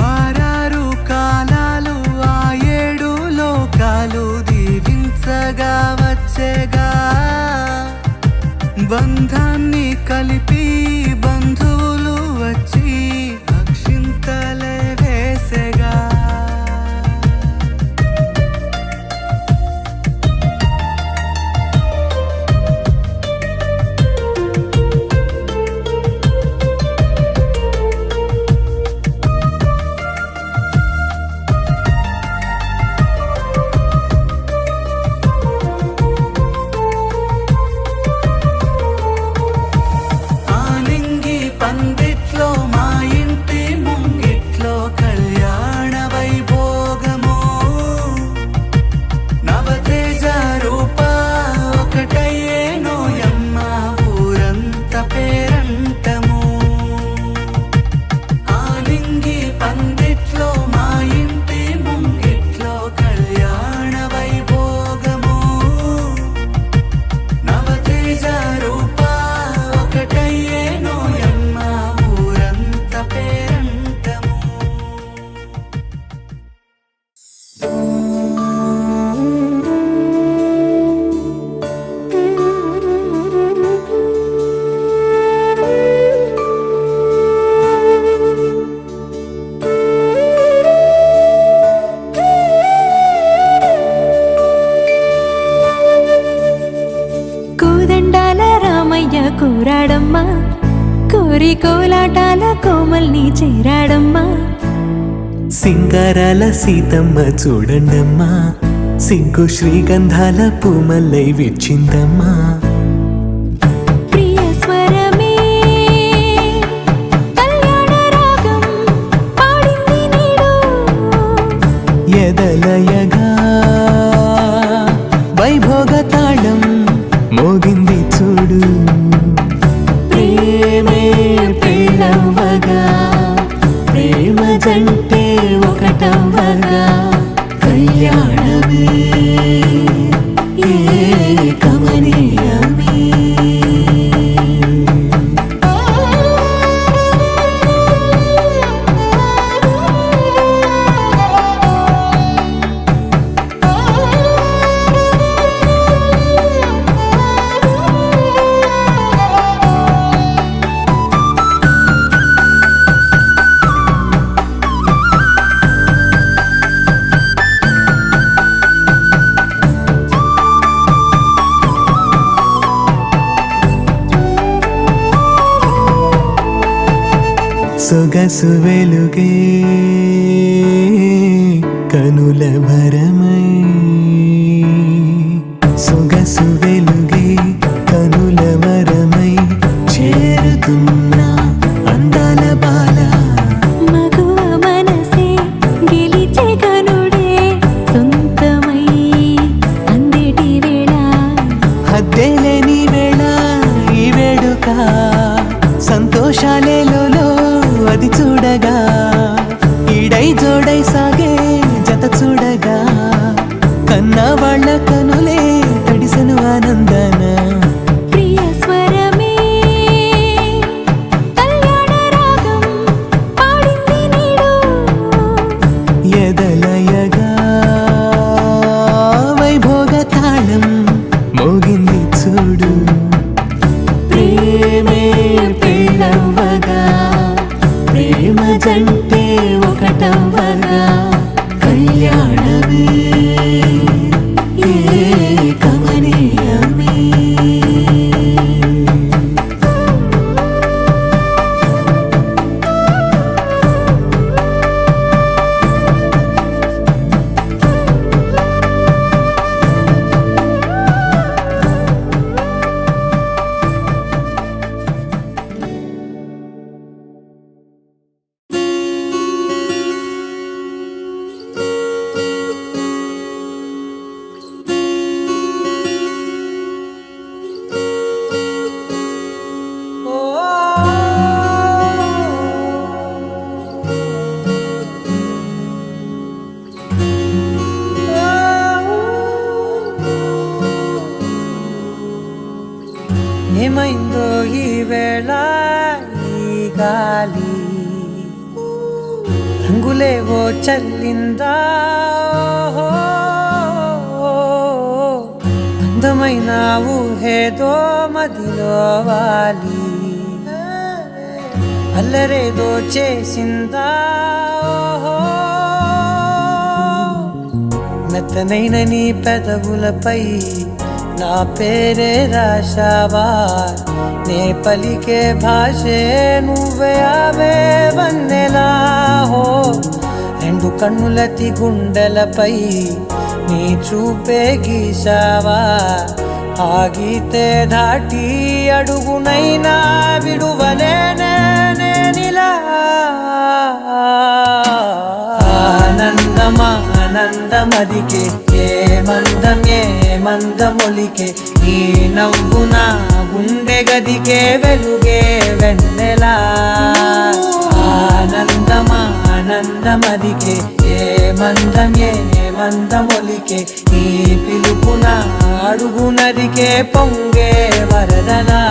6 కాలాలు ఆ 7 లోకాలు దీవించగా వచ్చేగా బంధాన్ని కలిపి బంధువులు వచ్చి అక్షింతలే వేసేగా కోరాడమ్మా కోరి కోలాటాల కోమల్ని చేరాడమ్మా సింగారాల సీతమ్మ చూడండమ్మా సిగ్గు శ్రీగంధాల పూమల్లై విచ్చిందమ్మా ప్రియ స్వరమే కళ్యాణ రాగం పాడింది నీడు ఎదలయగా వైభోగ తాళం మోగింది చూడు ప్రేమే పెళ్ళవ్వగా ప్రేమ జంటే ఒకటవ్వగా కళ్యాణమే కమనీయమే సొగసు వెలుగే కనుల భరమై సొగసు వెలుగే కనుల వరమై చేరుతున్నా అందాల బాల మగువ మనసే గెలిచే కనుడే సొంతమై అందేటి వేళ హద్దేలేని వేళ ఈ వేడుక సంతోషాలేలో అది చూడగా ఈడై జోడై సాగే జత చూడగా కన్నా వాళ్ళ కనులే తడిసెను ఆనందన ప్రియ స్వరమే కళ్యాణ రాగం పాడింది నీడు ఎదలయగా వైభోగ తాళం మోగింది చూడు ప్రేమే పెళ్ళవ్వగా ప్రేమ జంటే ఒకటవ్వగా కళ్యాణమే కమనీయమే ఏమైందో ఈ వేళ ఈ గాలి రంగులేవో చల్లిందా అందమైన ఊహేదో మదిలో వాలి అల్లరేదో చేసిందా మెత్తనైన నీ పెదవులపై నా పేరే రాశావా నే పలికే భాషే నువ్వే అవే వన్నెలా హో రెండు కన్నులతి గుండెలపై నీ చూపే గీశావా ఆగితే దాటి అడుగునైనా విడువలేనే నేనిలా ఆనందమా ఆనందమదికే ఏ మందమొలికే ఈ నవ్వున గుండె గదికే వెలుగే వెన్నెలా ఆనందమా ఆనందమదికే ఏ మందమొలికే ఈ పిలుపున అడుగునదికే పొంగే వరదలా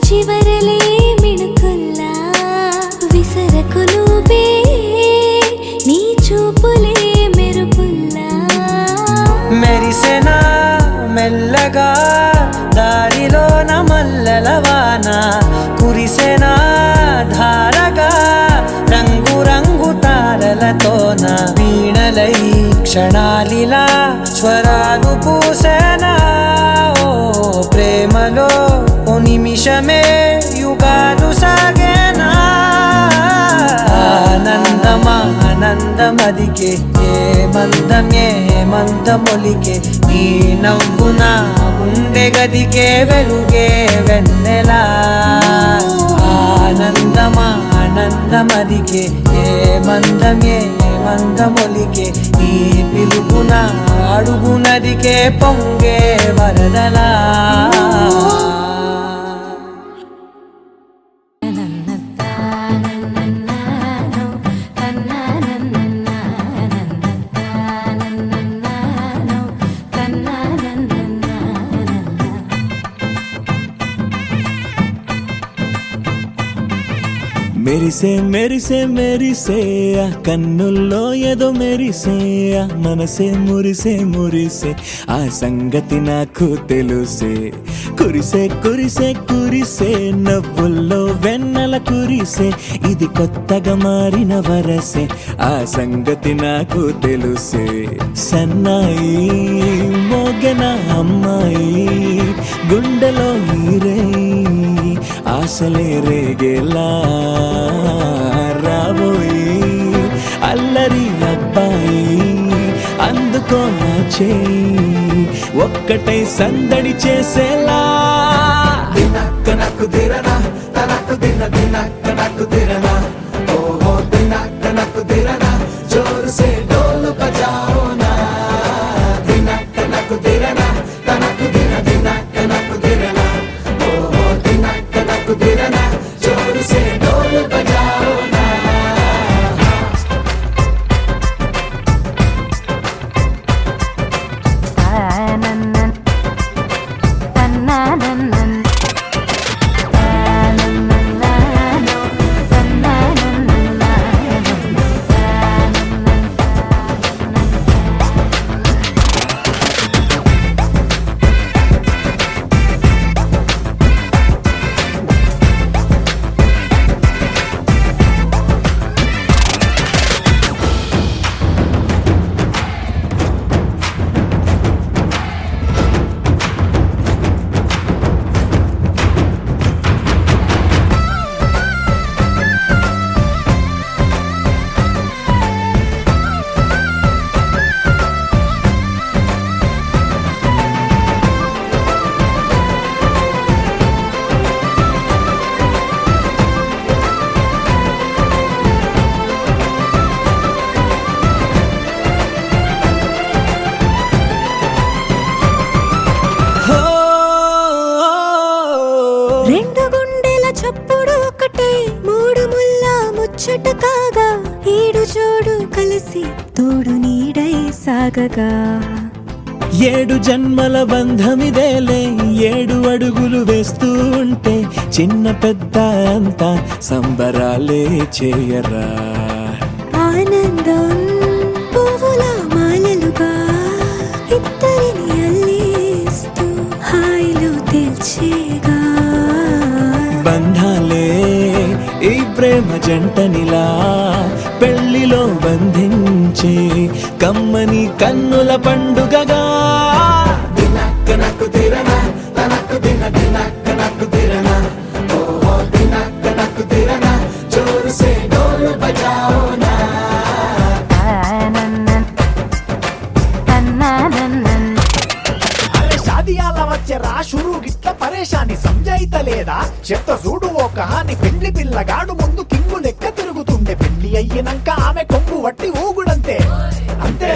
చివరలే మిణుకుల్లా విసరకు నువ్వే నీ చూపులే మెరుపుల్లా మెరిసెనా మెల్లగా దారిలోన మల్లెలవాన కురిసెనా ధారగా రంగు రంగు తారలతోన వీణలై క్షణాలిలా స్వరాలు పూసెనా ఓ ప్రేమలో ఓ నిమిషమే యుగాలు సాగేనా ఆనందమదికే ఏ మందమొలికే నీ నవ్వున గుండె గదికే వెలుగే వెన్నెలా ఆనందమదికే ఏ మందమొలికే నీ పిలుపున అడుగునదికే పొంగే వరదలా మెరిసే మెరిసే మెరిసే ఆ కన్నుల్లో ఏదో మెరిసే ఆ మనసే మురిసే మురిసే ఆ సంగతి నాకు తెలుసే కురిసే కురిసే కురిసే నవ్వుల్లో వెన్నెల కురిసే ఇది కొత్తగా మారిన వరసే ఆ సంగతి నాకు తెలుసే సన్నాయి మోగన అమ్మాయి గుండెలో ఈరే ఆశలే రేగేలా రాబోయి అల్లరి అబ్బాయి అందుకో నా చేయి ఒక్కటై సందడి చేసేలా దినక్క నాకు దిరనా తనకు దినక్క నాకు దిరనా ఓహో దినక్క నాకు దిరనా జోరు సే డోలు బజాओ నా దినక్క నాకు దిరనా తనకు దినక్క నాకు దిరనా ఓహో దినక్క నాకు దిరనా జోరు సే డోలు బజాओ నా రెండు గుండెల చప్పుడు ఒకటై మూడు ముల్ల ముచ్చట కాగా ఈడు జోడు కలిసి తోడు నీడై సాగగా ఏడు జన్మల బంధమిదేలే ఏడు అడుగులు వేస్తూ ఉంటే చిన్న పెద్ద అంతా సంబరాలే చేయరా ఆనందం పువ్వుల మాలలుగా ఇద్దరిని అల్లేస్తూ హాయిలో తెల్చేగా బంధాలే ఈ ప్రేమ జంటనిలా పెళ్లిలో బంధించే కమ్మని కన్నుల పండుగగా దినక్క నాకు దిరనా తనకు దినక్క నాకు దిరనా ఓహో దినక్క నాకు దిరనా జోరు సే డోలు బజాओ నా అరే షాదియాల వచ్చెరా షురు గిట్ల పరేషాని సంజాయితలేదా చెప్త చూడు ఓ కహాని పెళ్లి పిల్లగాడు ముందు కింగు లెక్క తిరుగుతుండే పెళ్లి అయ్యినంక ఆమె కొంగు వట్టి ఊగుడంతే అంతే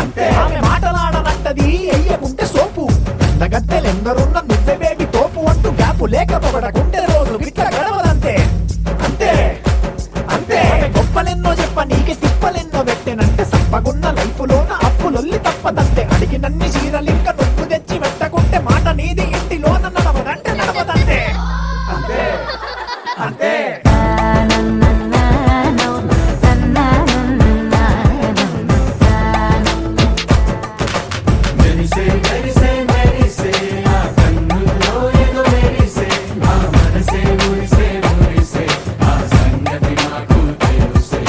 అంతే ఆమె మాటలాడనంటది అయ్యకుంటే సోపు అందగత్తెలెందరున్న నువ్వే బేబీ తోపు అంటూ గ్యాపు లేకపోవడకుంటే రోజు గిట్ల గడవదంతే అంతే అంతే ఆమె గొప్పలెన్నో చెప్ప నీకే తిప్పలెన్నో పెట్టెనంటే సప్పగున్న లైఫ్ లోన అప్పులొల్లి తప్పదంతే అడిగినన్ని చీరలింక నువ్వు తెచ్చి పెట్టకుంటే మాట నీది ఇంటిలోన నడవదంటే నడవదంతే మెరిసే మెరిసే మెరిసే ఆ కన్నుల్లో ఏదో మెరిసే ఆ మనసే మురిసే మురిసే ఆ సంగతి నాకు తెలుసే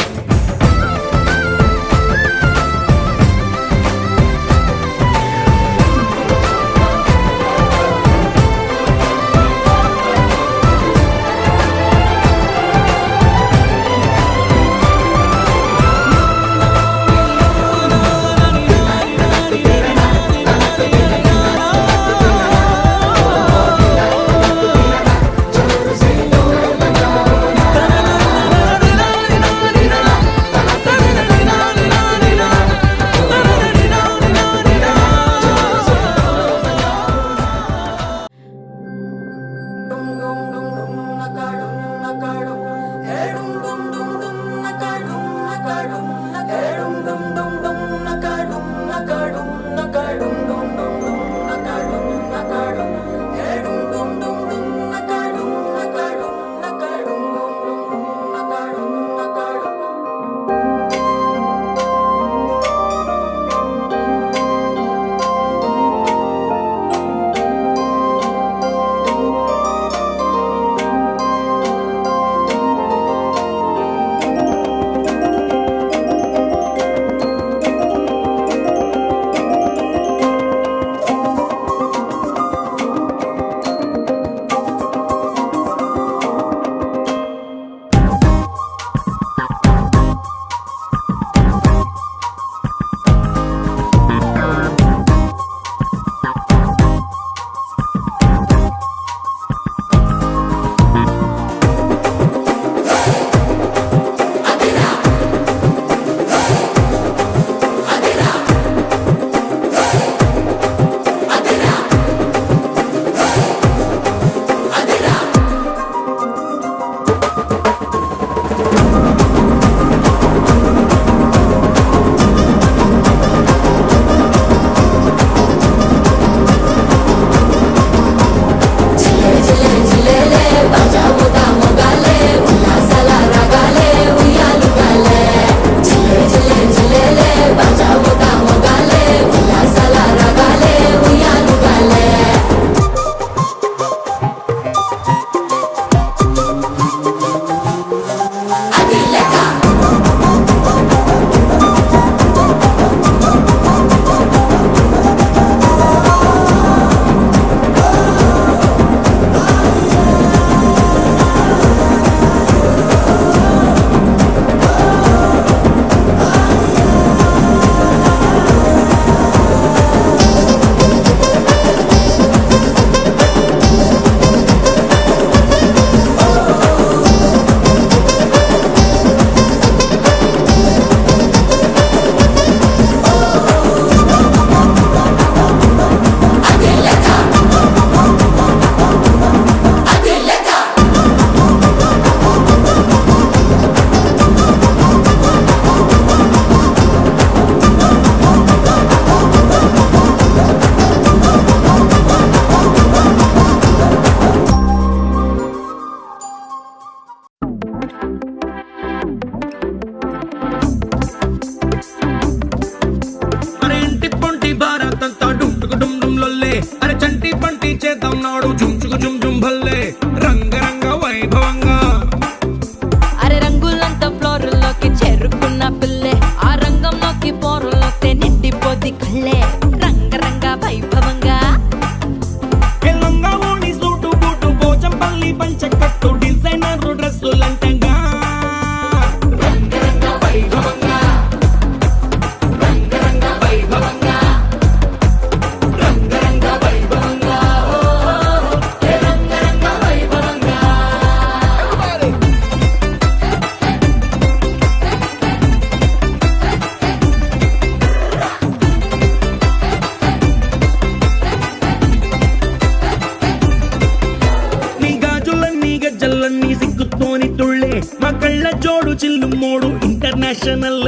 చిల్లుమోడు ఇంటర్నేషనల్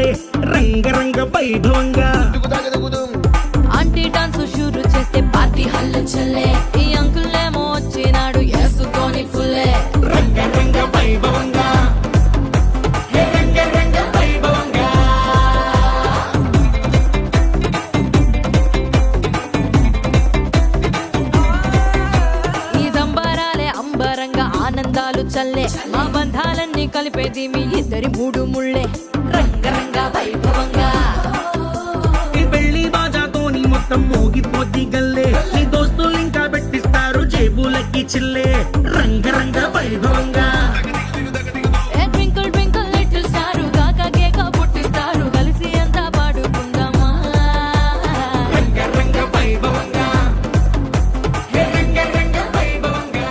రంగరంగ వైభవంగా ఆంటీ డాన్స్ షురు చేస్తే పార్టీ హల్లు చల్లే ఈ అంకుల్ ఏమో వచ్చినాడు వేసుకొని ఫుల్లే ఆనందాలు చల్లే మా బంధాలన్నీ కలిపేది మీ ఇద్దరి మూడు ముళ్ళే రంగరంగ వైభవంగా ఈ పెళ్లి బాజాతోని మొత్తం మోగిపోద్ది గల్లే నీ దోస్తులు ఇంకా పెట్టిస్తారు జేబులకి చిల్లే రంగరంగ వైభవంగా ట్వింకిల్ ట్వింకిల్ లిటిల్ స్టార్ కాక కేక పుట్టిస్తారు కలిసి అంతా పాడుకుందామా రంగరంగ వైభవంగా రంగరంగ వైభవంగా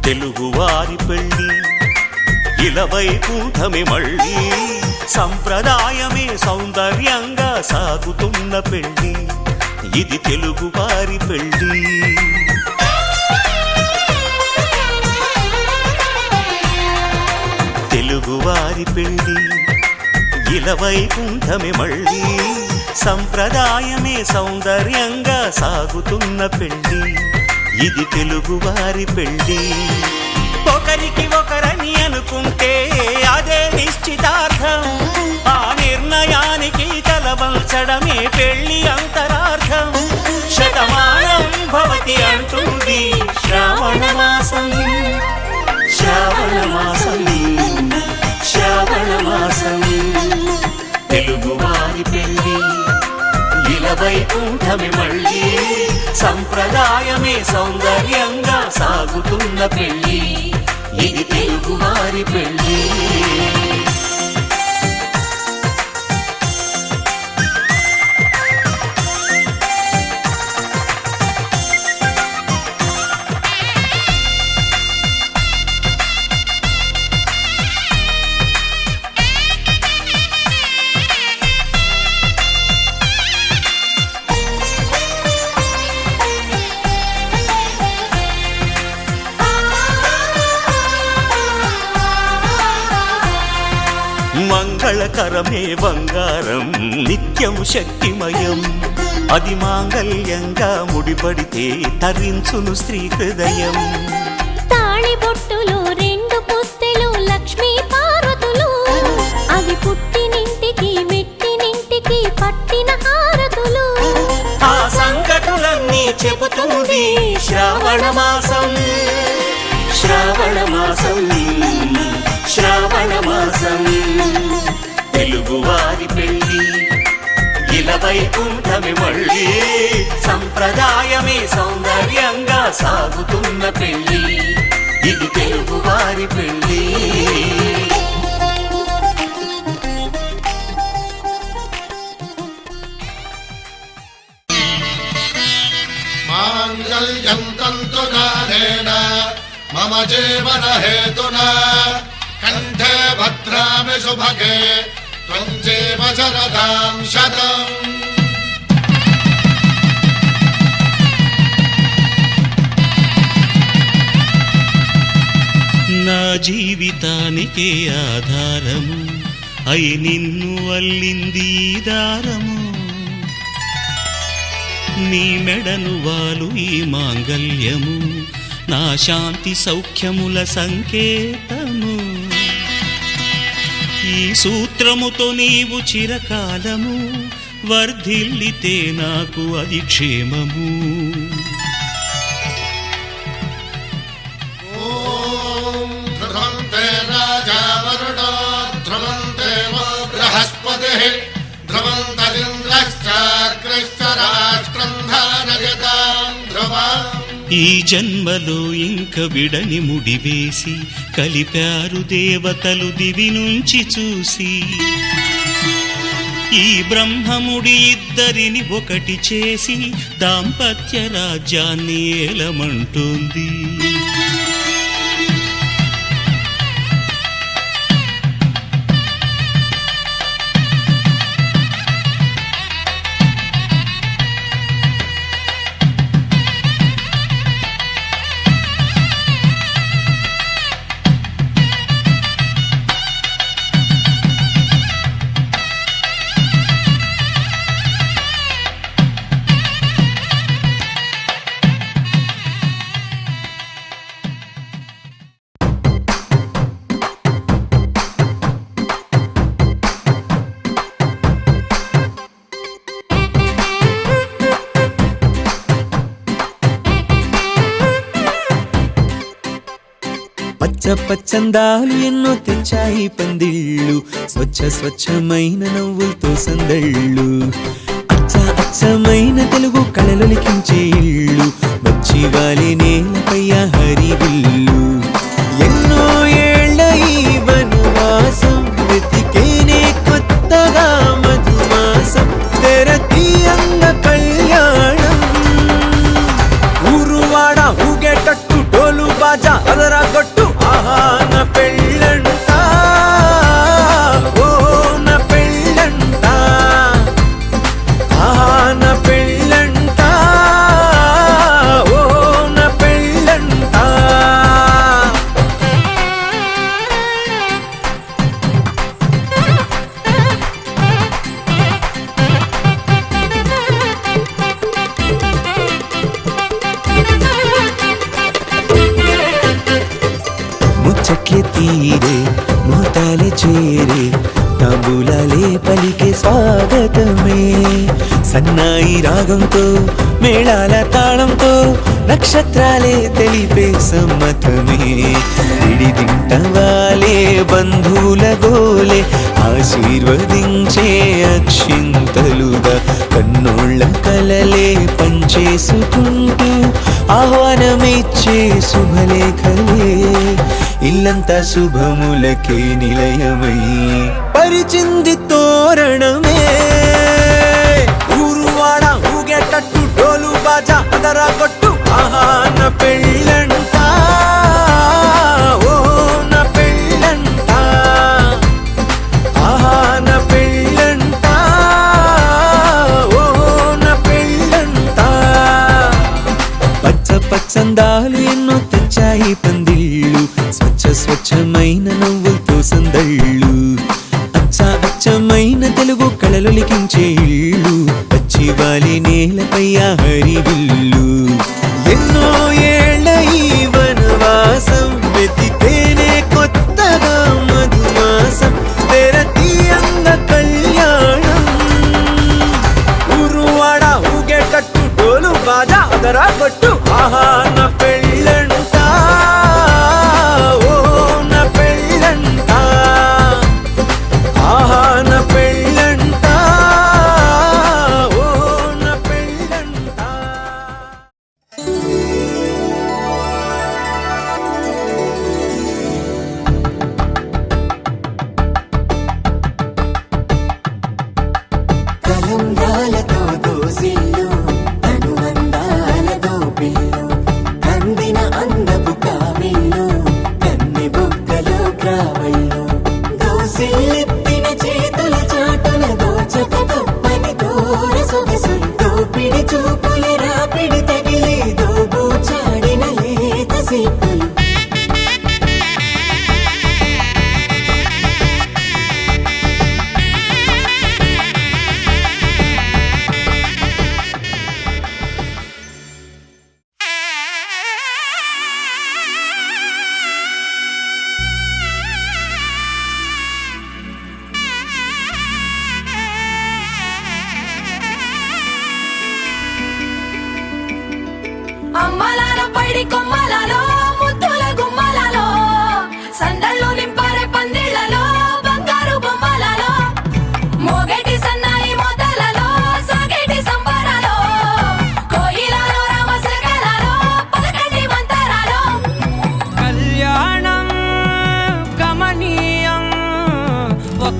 తెలుగువారి పెళ్ళి ఇలవైకుంఠమే మళ్ళీ సంప్రదాయమే సౌందర్యంగా సాగుతున్న పెళ్ళి ఇది తెలుగువారి పెళ్ళి తెలుగువారి పెళ్ళి ఇలవైకుంఠమే మళ్ళీ సంప్రదాయమే సౌందర్యంగా సాగుతున్న పెళ్ళి ఇది తెలుగువారి పెళ్ళి ఒకరికి ఒకరని అనుకుంటే అదే నిశ్చితార్థం ఆ నిర్ణయానికి తలవంచడమే పెళ్ళి అంతరార్థం శతమానం భవతి అంటుంది శ్రావణ మాసం శ్రావణ మాసం శ్రావణ మాసం తెలుగువారి పెళ్ళి ఇలవైకుంఠమే మళ్ళీ సంప్రదాయమే సౌందర్యంగా సాగుతున్న పెళ్ళి ఇది తెలుగువారి పెళ్ళి మంగళకరమే బంగారం నిత్యం శక్తిమయం అది మాంగళ్యంగా ముడిపడితే తరించును స్త్రీ హృదయం తాళి బొట్టులు రెండు పుస్తెలు లక్ష్మీ పార్వతులు అవి పుట్టినింటికి మెట్టినింటికి పట్టిన హారతులు ఆ సంకటులన్నీ చెబుతుంది శ్రావణ మాసం శ్రావణ మాసం శ్రావణ మాసం తెలుగువారి పెళ్ళి ఇలవైకుంఠమే మళ్ళీ సంప్రదాయమే సౌందర్యంగా సాగుతున్న పెళ్ళి ఇది తెలుగువారి పెళ్ళి మాంగళ్యం తంతునానేన మమ జీవన హేతునా కంఠే భద్రామి శుభగే త్వం జీవ శరదాం శతం జీవితానికే ఆధారము అయి నిన్ను అల్లింది దారము నీ మెడను వాలు ఈ మాంగల్యము నా శాంతి సౌఖ్యముల సంకేతము ఈ సూత్రముతో నీవు చిరకాలము వర్ధిల్లితే నాకు అది క్షేమము ఓం ధ్రువంతే రాజా వరుణో ధ్రువంతే వో బృహస్పతిః ధ్రువంతరింద్రశ్చాగ్రశ్చ రాష్ట్రం ధారయతాం ధ్రువం ఈ జన్మలో ఇంక విడని ముడివేసి కలిపారు దేవతలు దివి నుంచి చూసి ఈ బ్రహ్మముడి ఇద్దరిని ఒకటి చేసి దాంపత్య రాజ్యాన్ని ఏలమంటోంది పచ్చ పచ్చందాలు ఎన్నో తెచ్చాయి పందిళ్ళు స్వచ్ఛమైన నవ్వులతో సందళ్ళు అచ్చమైన తెలుగు కళలొలికించే ఇళ్ళు వచ్చి వాలి నేలపై హరివిల్లు ఎన్నో ఏళ్ల ఈ వనవాసం వెతికేనే కొత్తగా మధుమాసం తెరతీయంగ కళ్యాణం ఊరువాడ ఊగేటట్టు డోలు బాజా అదరా కొట్టు ఆహా నా పెళ్ళంట ఓ నా పెళ్ళంట ఆహా నా పెళ్ళంట ఓ నా పెళ్ళంట ముచ్చట్లే తీరే మోతాలే చేరే తాంబూలాలే పలికే స్వాగతమే సన్నాయి రాగంతో మేళాల తాళంతో నక్షత్రాలే తెలిపే సమ్మతమే విడిదింటవాలే బంధువుల గోలే ఆశీర్వదించే అక్షింతలుగా కన్నోళ్ళ కలలే పంచేసుకుంటూ ఆహ్వానమిచ్చే శుభలేఖలే ఇల్లంతా శుభములకే నిలయమై పరిచింది తోరణమే ఊరువాడ ఊగేటట్టు డోలు బాజా అదరా కొట్టు ఆహా నా పెళ్ళంట ఓ నా పెళ్ళంట ఆహా నా పెళ్ళంట ఓ నా పెళ్ళంట పచ్చందాలు ఎన్నో తెచ్చాయి పందిళ్ళు స్వచ్ఛమైన నవ్వులతో సందళ్ళు అచ్చమైన తెలుగు కళలొలికించే ఇళ్ళు వచ్చి వాలి నేలపై హరివిల్లు ఎన్నో ఏళ్ల ఈ వనవాసం వెతికేనే కొత్తగా మధుమాసం తెరతీయంగ కళ్యాణం ఊరువాడ ఊగేటట్టు డోలు బాజా అదరా కొట్టు ఆహా నా పెళ్ళంట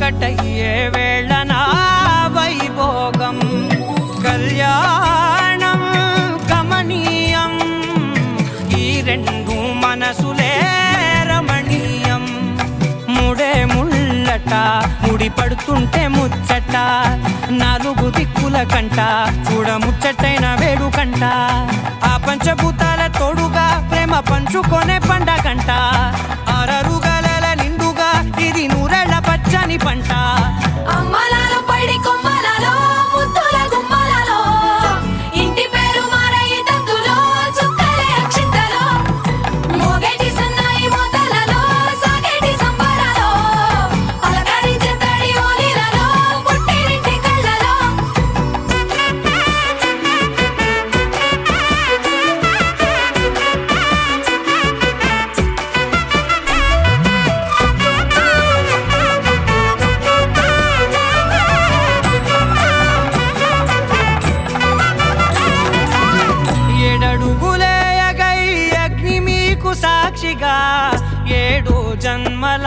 ఒకటయ్యే వేళన వైభోగం కళ్యాణం కమనీయం ఈ రెండు మనసులే రమణీయం ముడే ముళ్ళట ముడి పడుతుంటే ముచ్చట నాలుగు దిక్కుల కంట చూడ ముచ్చటైన వేడుకంట ఆ పంచభూతాల తోడుగా ప్రేమ పంచుకొనే పండగంట ఆరరుగల నిండుగా ఇది నూరెళ్ళ పచ్చని పంట అమ్మలాలో పడి కొమ్మలలో ముద్దుల గుమ్మలలో ఇంటి పేరు మారయి తందులో చుక్కలే అక్షింతలో మోగేటి సన్నాయి మోతలలో సాగేటి సంబరాలో పలకరించే తడి ఓలిలలో పుట్టినింటి కళ్ళలో ఏడడుగులేయగై అగ్ని మీకు సాక్షిగా 7 జన్మల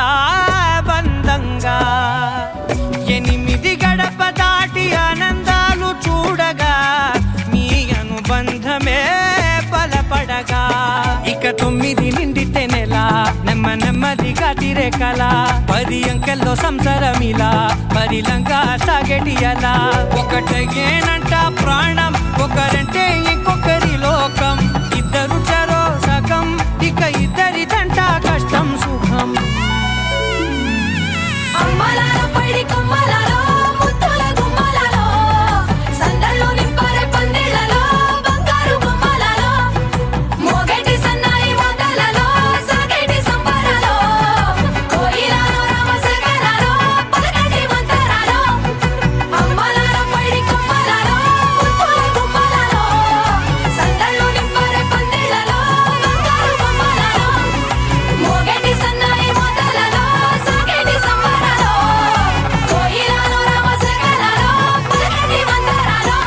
బంధంగా 8 గడప దాటి ఆనందాలు చూడగా మీ అనుబంధమే బలపడగా ఇక 9 నిండితే నెల నెమ్మదిగా తిరే కల 10 అంకెల్లో సంసారమిలా పరిలంగా సాగేటి అలా ఒకటేనంట ప్రాణం ఒకరంటే ఇంకొకరి లోకం ఇద్దరు చరో సగం ఇక ఇద్దరిదంట కష్టం సుఖం అమ్మలాలో పడి కొమ్మలలో ముద్దుల గుమ్మలలో సందళ్ళు నింపారే పందిళ్ళలో బంగారు గుమ్మలలో మోగేటి సన్నాయి మోతలలో సాగేటి సంబరాలో కోయిలలో రామశకలలో పలకటి మంతరాలో అమ్మలాలో పడి కొమ్మలలో ముద్దుల గుమ్మలలో సందళ్ళు నింపారే పందిళ్ళలో బంగారు గుమ్మలలో మోగేటి సన్నాయి మోతలలో సాగేటి సంబరాలో కోయిలలో రామశకలలో పలకటి మంతరాలో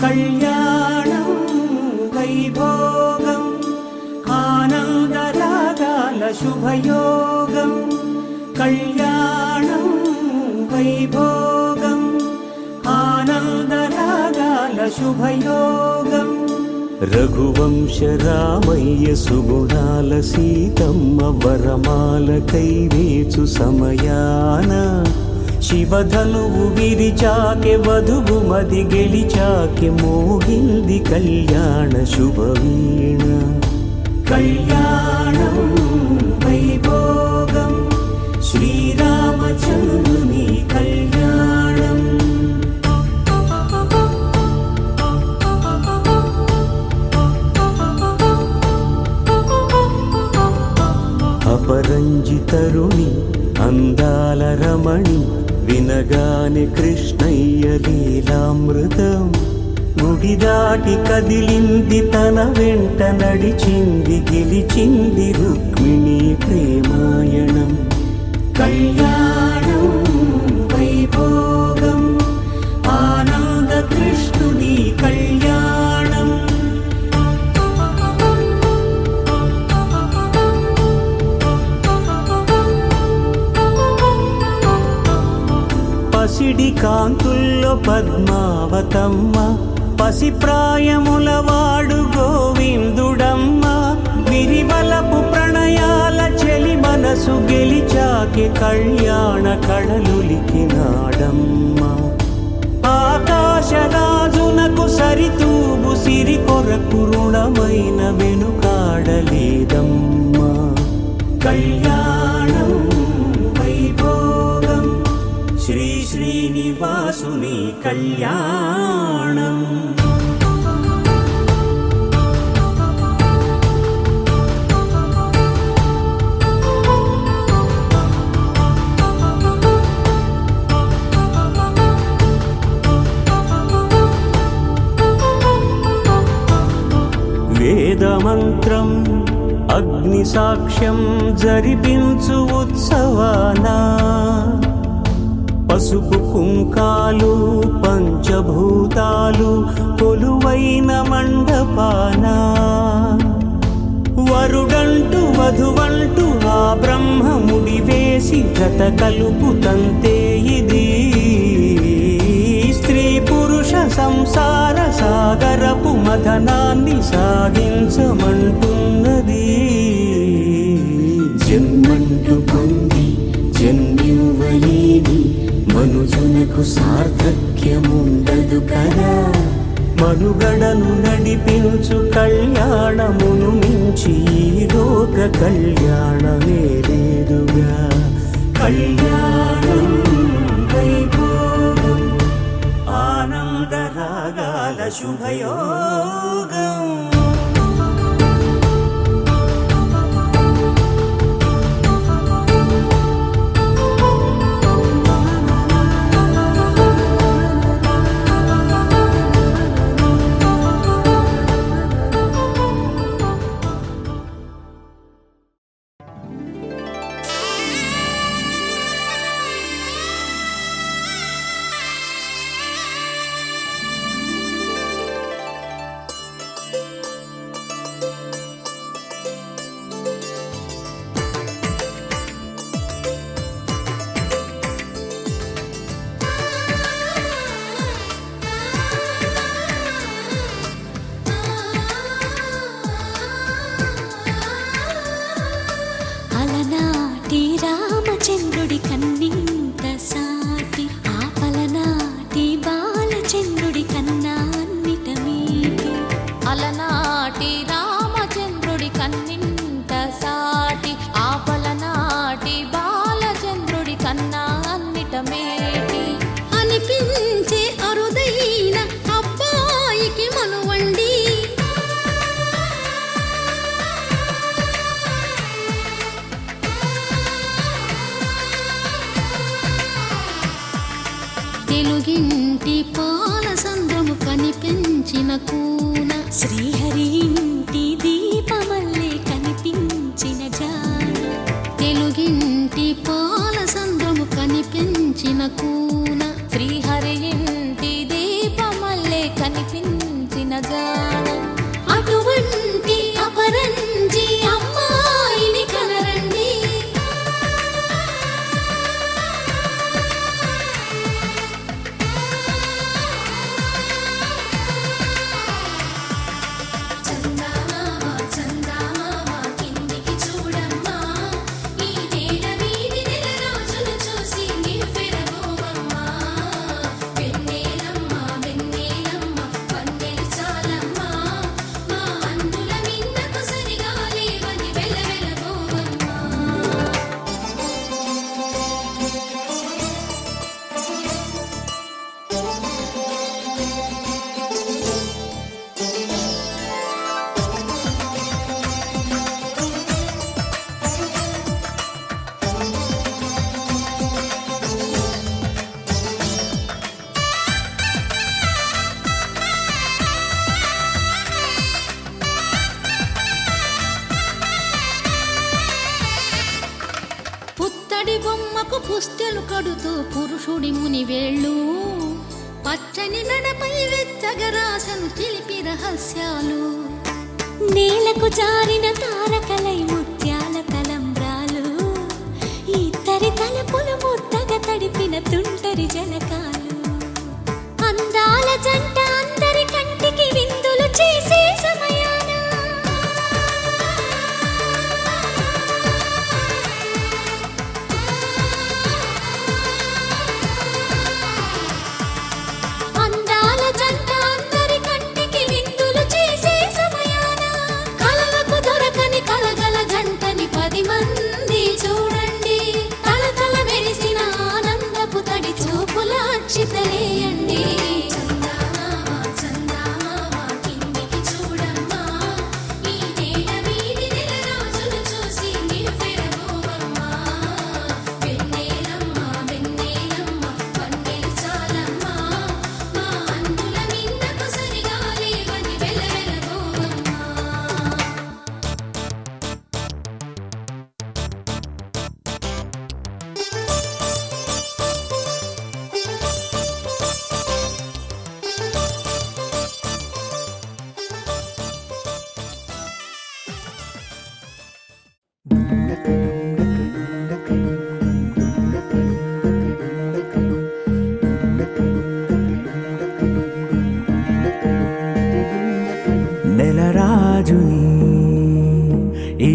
కళ్యాణం వైభోగం ఆనందరాగాల శుభయోగం కళ్యాణం వైభోగం ఆనందరాగాల శుభయోగం రఘువంశ రామయ్య సుగుణాల సీతమ్మ వరమాల కైవేచు సమయాన శివధనువు విరిచాకె వధువు మది గెలిచాకె మోగింది కళ్యాణ శుభవీణ కళ్యాణం వైభోగం శ్రీరామచంద్రుని కళ్యాణం అపరంజి తరుణి అందాల రమణి వినగానే కృష్ణయ్య లీలామృతం గుడి దాటి కదిలింది తన వెంట నడిచింది గెలిచింది రుక్మిణి ప్రేమాయణం కళ్యాణం వైభోగం ఆనంద కృష్ణుని కళ్యాణం పసిడి కాంతుల్లో పద్మావతమ్మ పసిప్రాయముల వాడు గోవిందుడమ్మ విరివలపు ప్రణయాల చెలి మనసు గెలిచాకే కళ్యాణ కళలులికినాడమ్మ ఆకాశరాజునకు సరితూగు సిరి కొరకు రుణమైన వెనుకాడలేదమ్మా కళ్యాణం వైభోగం శ్రీ శ్రీనివాసుని కళ్యాణం వేదమంత్రం అగ్ని సాక్ష్యం జరిపించు ఉత్సవాన పసుపు కుంకాలు పంచభూతాలు కొలువైన మండపాన వరుడంటూ వధువంటూ ఆ బ్రహ్మముడి వేసి గత కలుపు తంతే ఇది స్త్రీ పురుష సంసార సాగరపు మథనాన్ని సాగించమంటున్నది. జన్మంటూ పొంది జన్మివ్వలేని మనుజునకు సార్థక్యముండదు కదా. మనుగడను నడిపించు కళ్యాణమును మించి ఈ లోక కళ్యాణమే లేదుగా. కళ్యాణం వైభోగం ఆనందరాగాల శుభయోగం. అలనాటి రామచంద్రుడి కన్నింత సాటి ఆపలనాటి బాలచంద్రుడి కన్నా అన్నిట మీటి. అలనాటి రామచంద్రుడి కన్నింత సాటి ఆపలనాటి బాలచంద్రుడి కన్నా అన్నిట మేటి. అనిపించే అరుదైన అబ్బాయికి మనువండి తెలుగింటి పాల సంద్రము కనిపించిన కూన శ్రీహరి ఇంటి దీపమల్లే కనిపించిన జాన. తెలుగింటి పాల సంద్రము కనిపించిన కూన శ్రీహరి ఇంటి దీపమల్లే కనిపించిన జాడ. అటువంటి అపరంజి అమ్మాయిని కనరండి. చందమామ చందమామ కిందికి చూడమ్మా, ఈ నేల వీధి నెల రోజులు చూసి నివ్వెరబోవమ్మా. వెన్నెలమ్మ వెన్నెలమ్మ వన్నెలు చాలమ్మా, మా అందుల మిన్నకు సరిగా లేవని వెలవెలబోవమ్మా. పుత్తడి బొమ్మకు పుస్తెలు కడుతూ పురుషుడి ముని వేళ్ళు, పచ్చని మెడపై వెచ్చగరాసను చిలిపి రహస్యాలు. నేలకు జారిన తారకలై ముత్యాల తలంబ్రాలు, ఇద్దరి తలపులు ముద్దగా తడిపిన తుంటరి జలకాలు. అందాల జంట అందరి కంటికి విందులు చేసే సమయాన అందాల జంట అందరి కంటికి విందులు చేసే సమయాన కలలకు దొరకని కలగల జంటని 10 మంది చూడండి. తలతల మెరిసిన ఆనందపు తడి చూపుల అచ్చితలేయండి. చందమామ చందమామ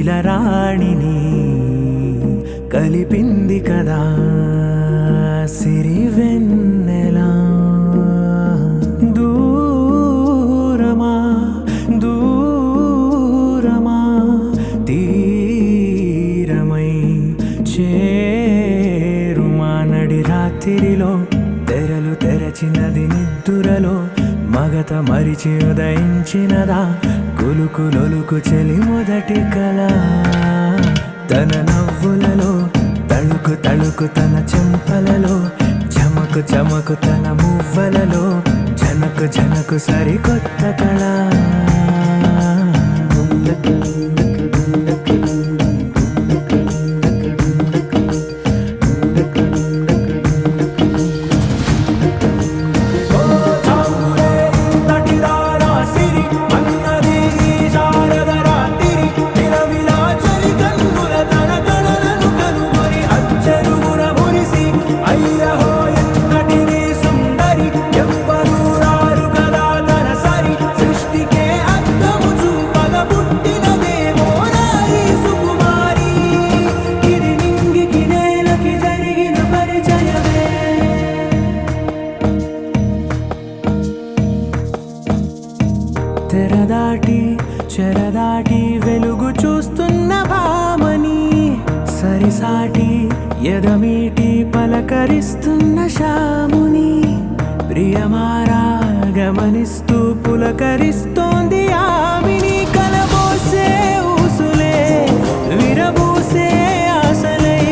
సిరిల రాణిని కలిపింది కదా సిరి వెన్నెలా దూరమా దూరమా తీరమై చేరుమా నడి రాత్రిలో తెరలు తెరచినది నిద్దురలో మగత మరిచి ఉదయించినదా కులుకులొలుకు చెలి మొదటి కళ తన నవ్వులలో తళుకు తళుకు తన చెంపలలో చమకు చమకు తన మువ్వలలో జనకు జనకు సరికొత్త కళ తెరదాటి చెరదాటి వెలుగు చూస్తున్న భామని సరిసాటి ఎదమీటి పలకరిస్తున్న శాముని ప్రియమారా గమనిస్తూ పులకరిస్తోంది ఆమిని కలబోసే ఊసులే విరబూసే ఆశలై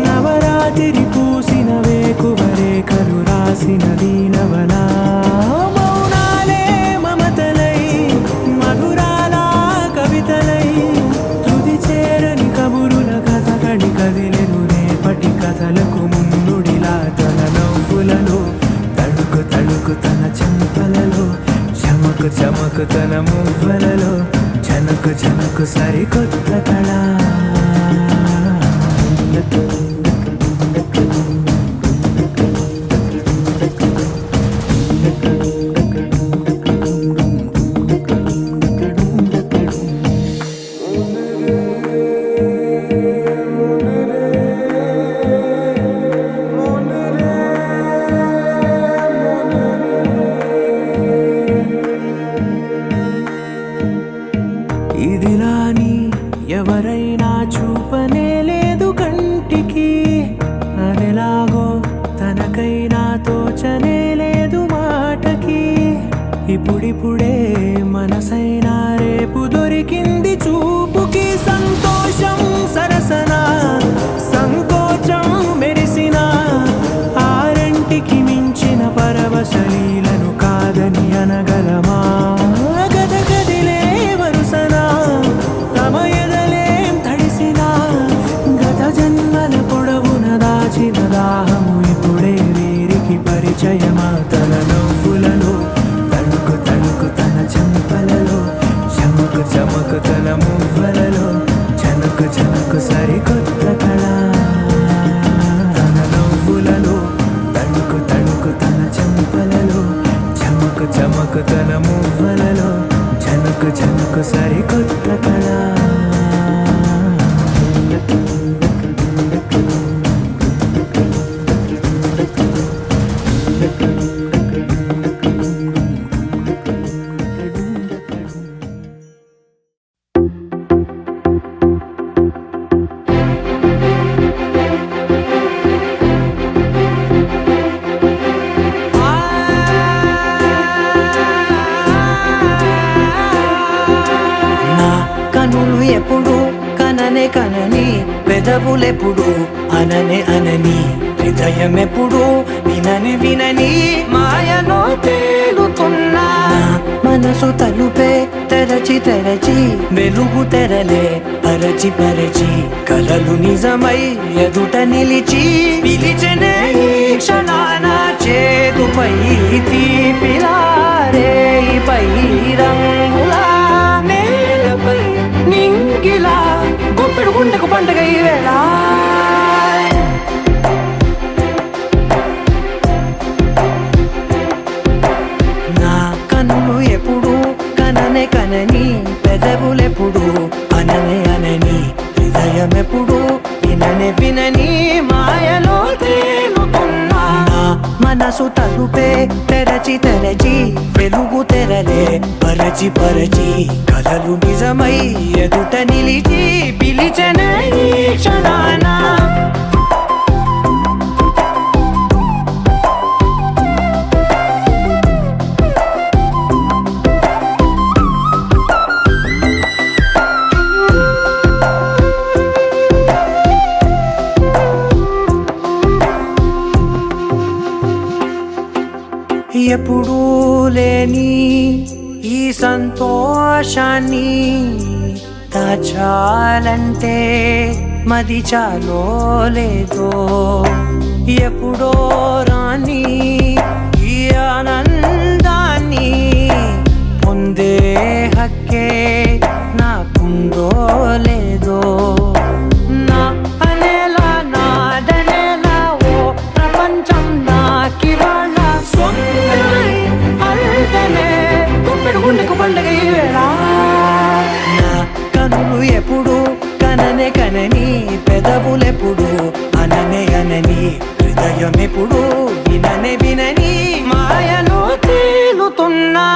నవరాత్రి పూసిన వేకువరేఖలు రాసిన దీనవనా కదిలెను రేపటి కథలకు ముందుడిలా తన నవ్వులలో తళుకు తళుకు తన చెంపలలో చమకు చమకు తన మువ్వలలో జనకు జనకు సరికొత్త కళ ఇదిలాని ఎవరైనా చూపనే లేదు కంటికి అదెలాగో తనకైనా తోచనే లేదు మాటకి ఇప్పుడిప్పుడే మనసైనా రేపు దొరికింది చూపుకి సంతోషం సరసన సంకోచం మెరిసిన ఆరంటికి మించిన పరవశలీలను కాదని అనగలమా గదగదిలే వరుసనా తమ ఎదలేం తడిసినా గత జన్మల పొడవున దాచిన దాహము ఇప్పుడే వీరికి పరిచయమా తన నవ్వులలో తళుకు తళుకు తన చెంపలలో చమకు చమకు తన మువ్వలలో జనకు జనకు సరికొత్త కళ తన నవ్వులలో తళుకు తళుకు తన చెంపలలో చమకు చమకు తన మువ్వలలో జనకు జనకు సరికొత్త కళ కనులు ఎప్పుడు కననే కనని పెదవులెప్పుడు అననే అనని హృదయం ఎప్పుడు వినని వినని మాయలో తేలుతున్నా మనసు తలుపే తెరచి తెరచి వెలుగు తెరలే పరచి పరచి కలలు నిజమై ఎదుట నిలిచి పిలిచనే ఈ క్షణాన చేతుపై తీపిలారే పై రంగులా నేలపై నింగిలా గొప్పెడు గుండెకు పండుగ ఈ వేళ నా కన్నులు ఎప్పుడు కననే కనని పెదవులెప్పుడు అననే అనని పరచి పరచి కలలు నిజమై ఎదుట నిలిచి పిలిచిన ఈ క్షణాన ఎప్పుడూ లేని ఈ సంతోషాన్ని దాచాలంటే మది చాలో లేదో ఎప్పుడో రాని ఈ ఆనందాన్ని పొందే హక్కే నాకుందో లేదో నా అనేలా నాదనేలా ఓ ప్రపంచం నాకివాళ అల్దనే గుప్పెడు గుండెకు పండగ ఈ వేళ నా కనులు ఎప్పుడు కననే కనని పెదవులెప్పుడు అననే అనని హృదయం ఎప్పుడు విననే వినని మాయలో తేలుతున్నా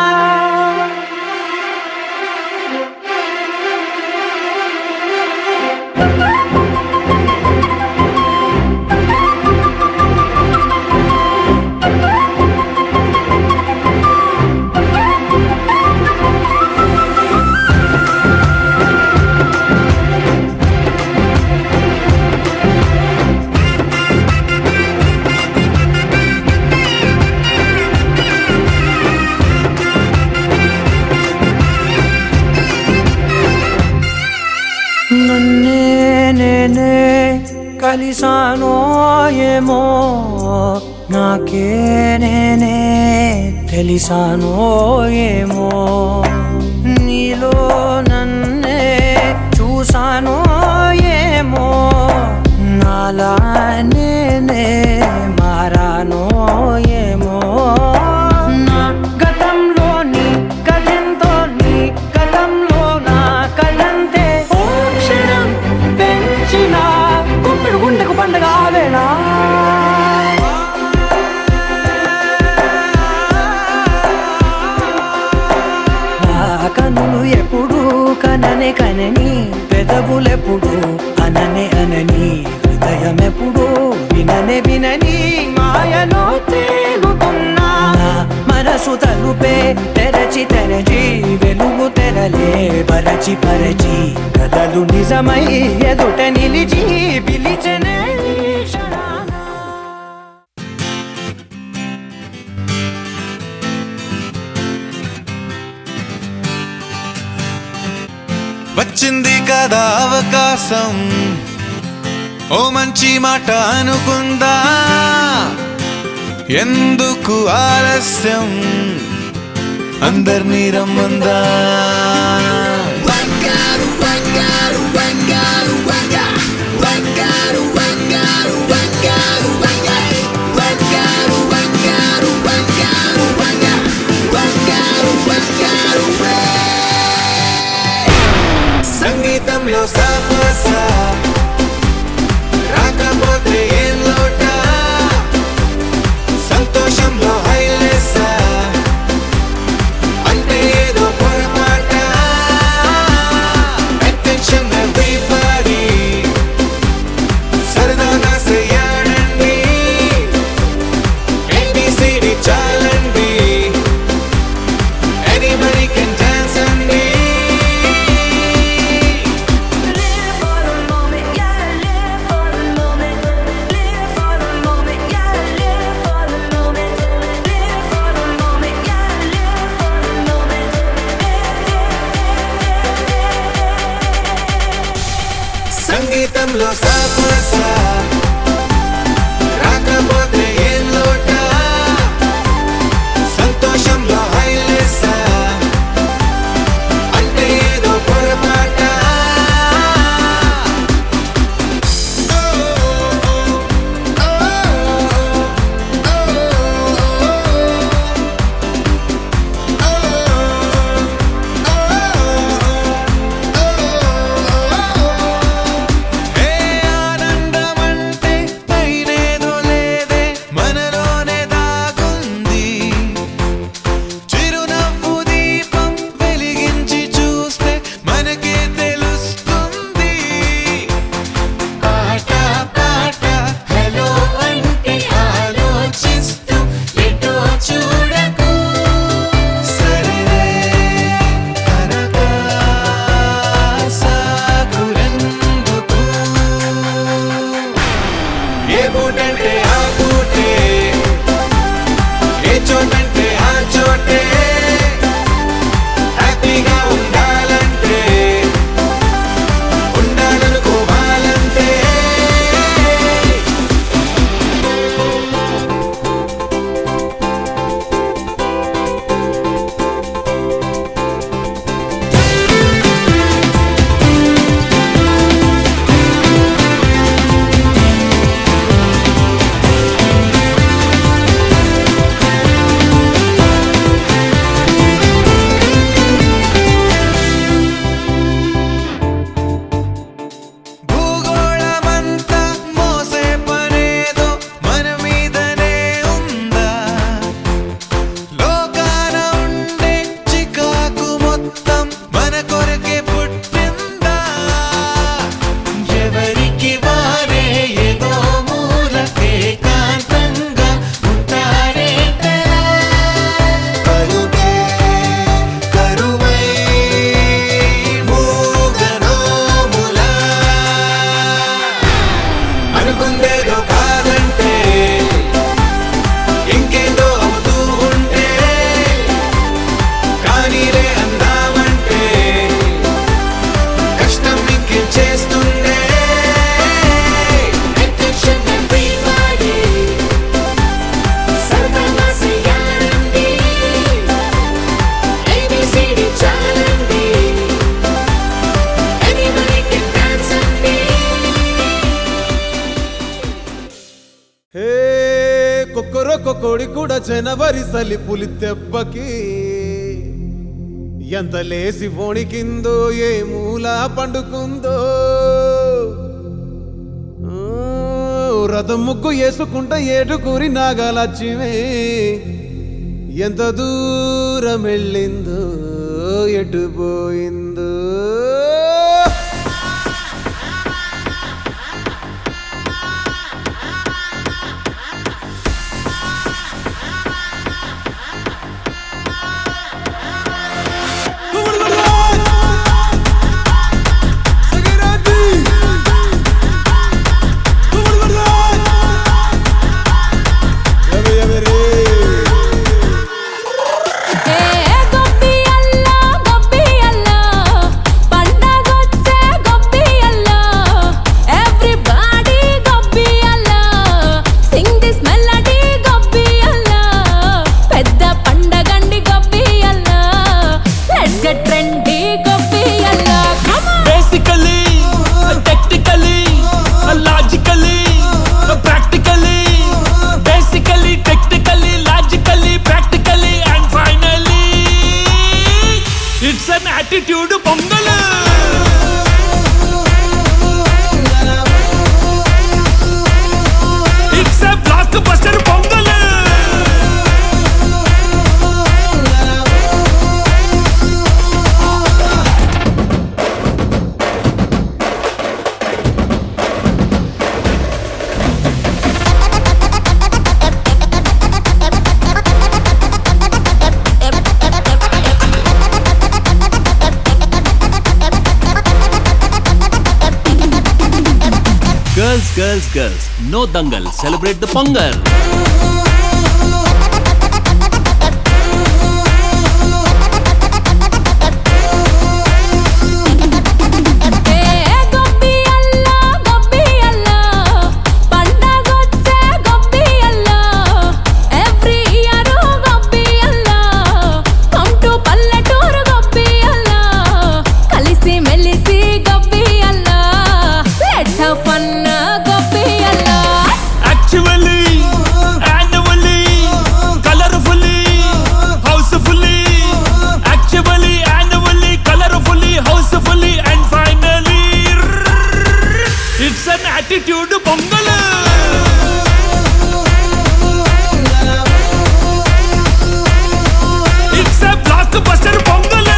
నన్నే నేనే కలిసానో ఏమో నాకే నేనే తెలిసానో ఏమో నీలో నన్నే చూసానో ఏమో నాలా నేనే మారానో ఏమో నా గతంలోని కథంతో నీ గతంలో నా కథంతే ఓ క్షణం పెంచిన గుప్పెడు గుండెకు పండగ వేళ కనులు ఎప్పుడు కననే కనని పెదవులెప్పుడు అననే అనని హృదయం ఎప్పుడు విననే వినని మాయలో తేలుతున్నా మనసు తలుపే తెరచి తెరచి వెలుగు తెరలే పరచి పరచి కలలు నిజమై ఎదుట నిలిచి పిలిచనే వచ్చింది కదా అవకాశం ఓ మంచి మాట అనుకుందా ఎందుకు ఆలస్యం అందర్నీ రమ్మందా సంగీతంలో సాపసా రాకపోతే ఏం లోట సంతోషంలో హైలెస్సా అంటే ఏదో పొరపాట అటెన్షన్ ఎవ్రీబడీ సరదాగా చేయాలండి ABCD చాలండి ఎనీబడీ కెన్ డాన్స్ అండి సంగీతంలో సాపసా రాకపోతే ఏం లోట సంతోషంలో హైలెస్సా అంటే ఏదో పొరపాట ఏ ఆనందమ జనవరి సలిపులి దెబ్బకి ఎంత లేసి వణికిందో ఏ మూల పండుకుందో రథం ముగ్గు వేసుకుంట ఏడుకూరి నాగలక్ష్మి ఎంత దూరం వెళ్ళిందో ఎటు పోయిందో attitude pongal it's a block buster pongal Girls, no dangal, celebrate the Pongal. attitude pongal it's a block buster pongal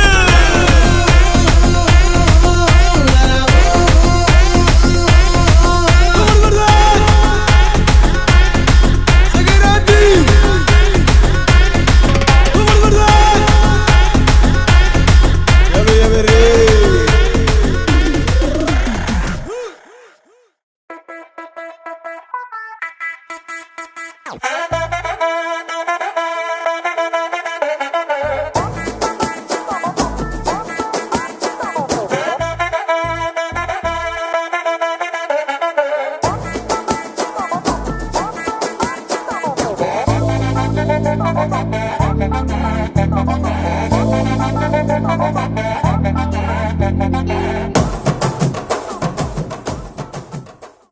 Yeah.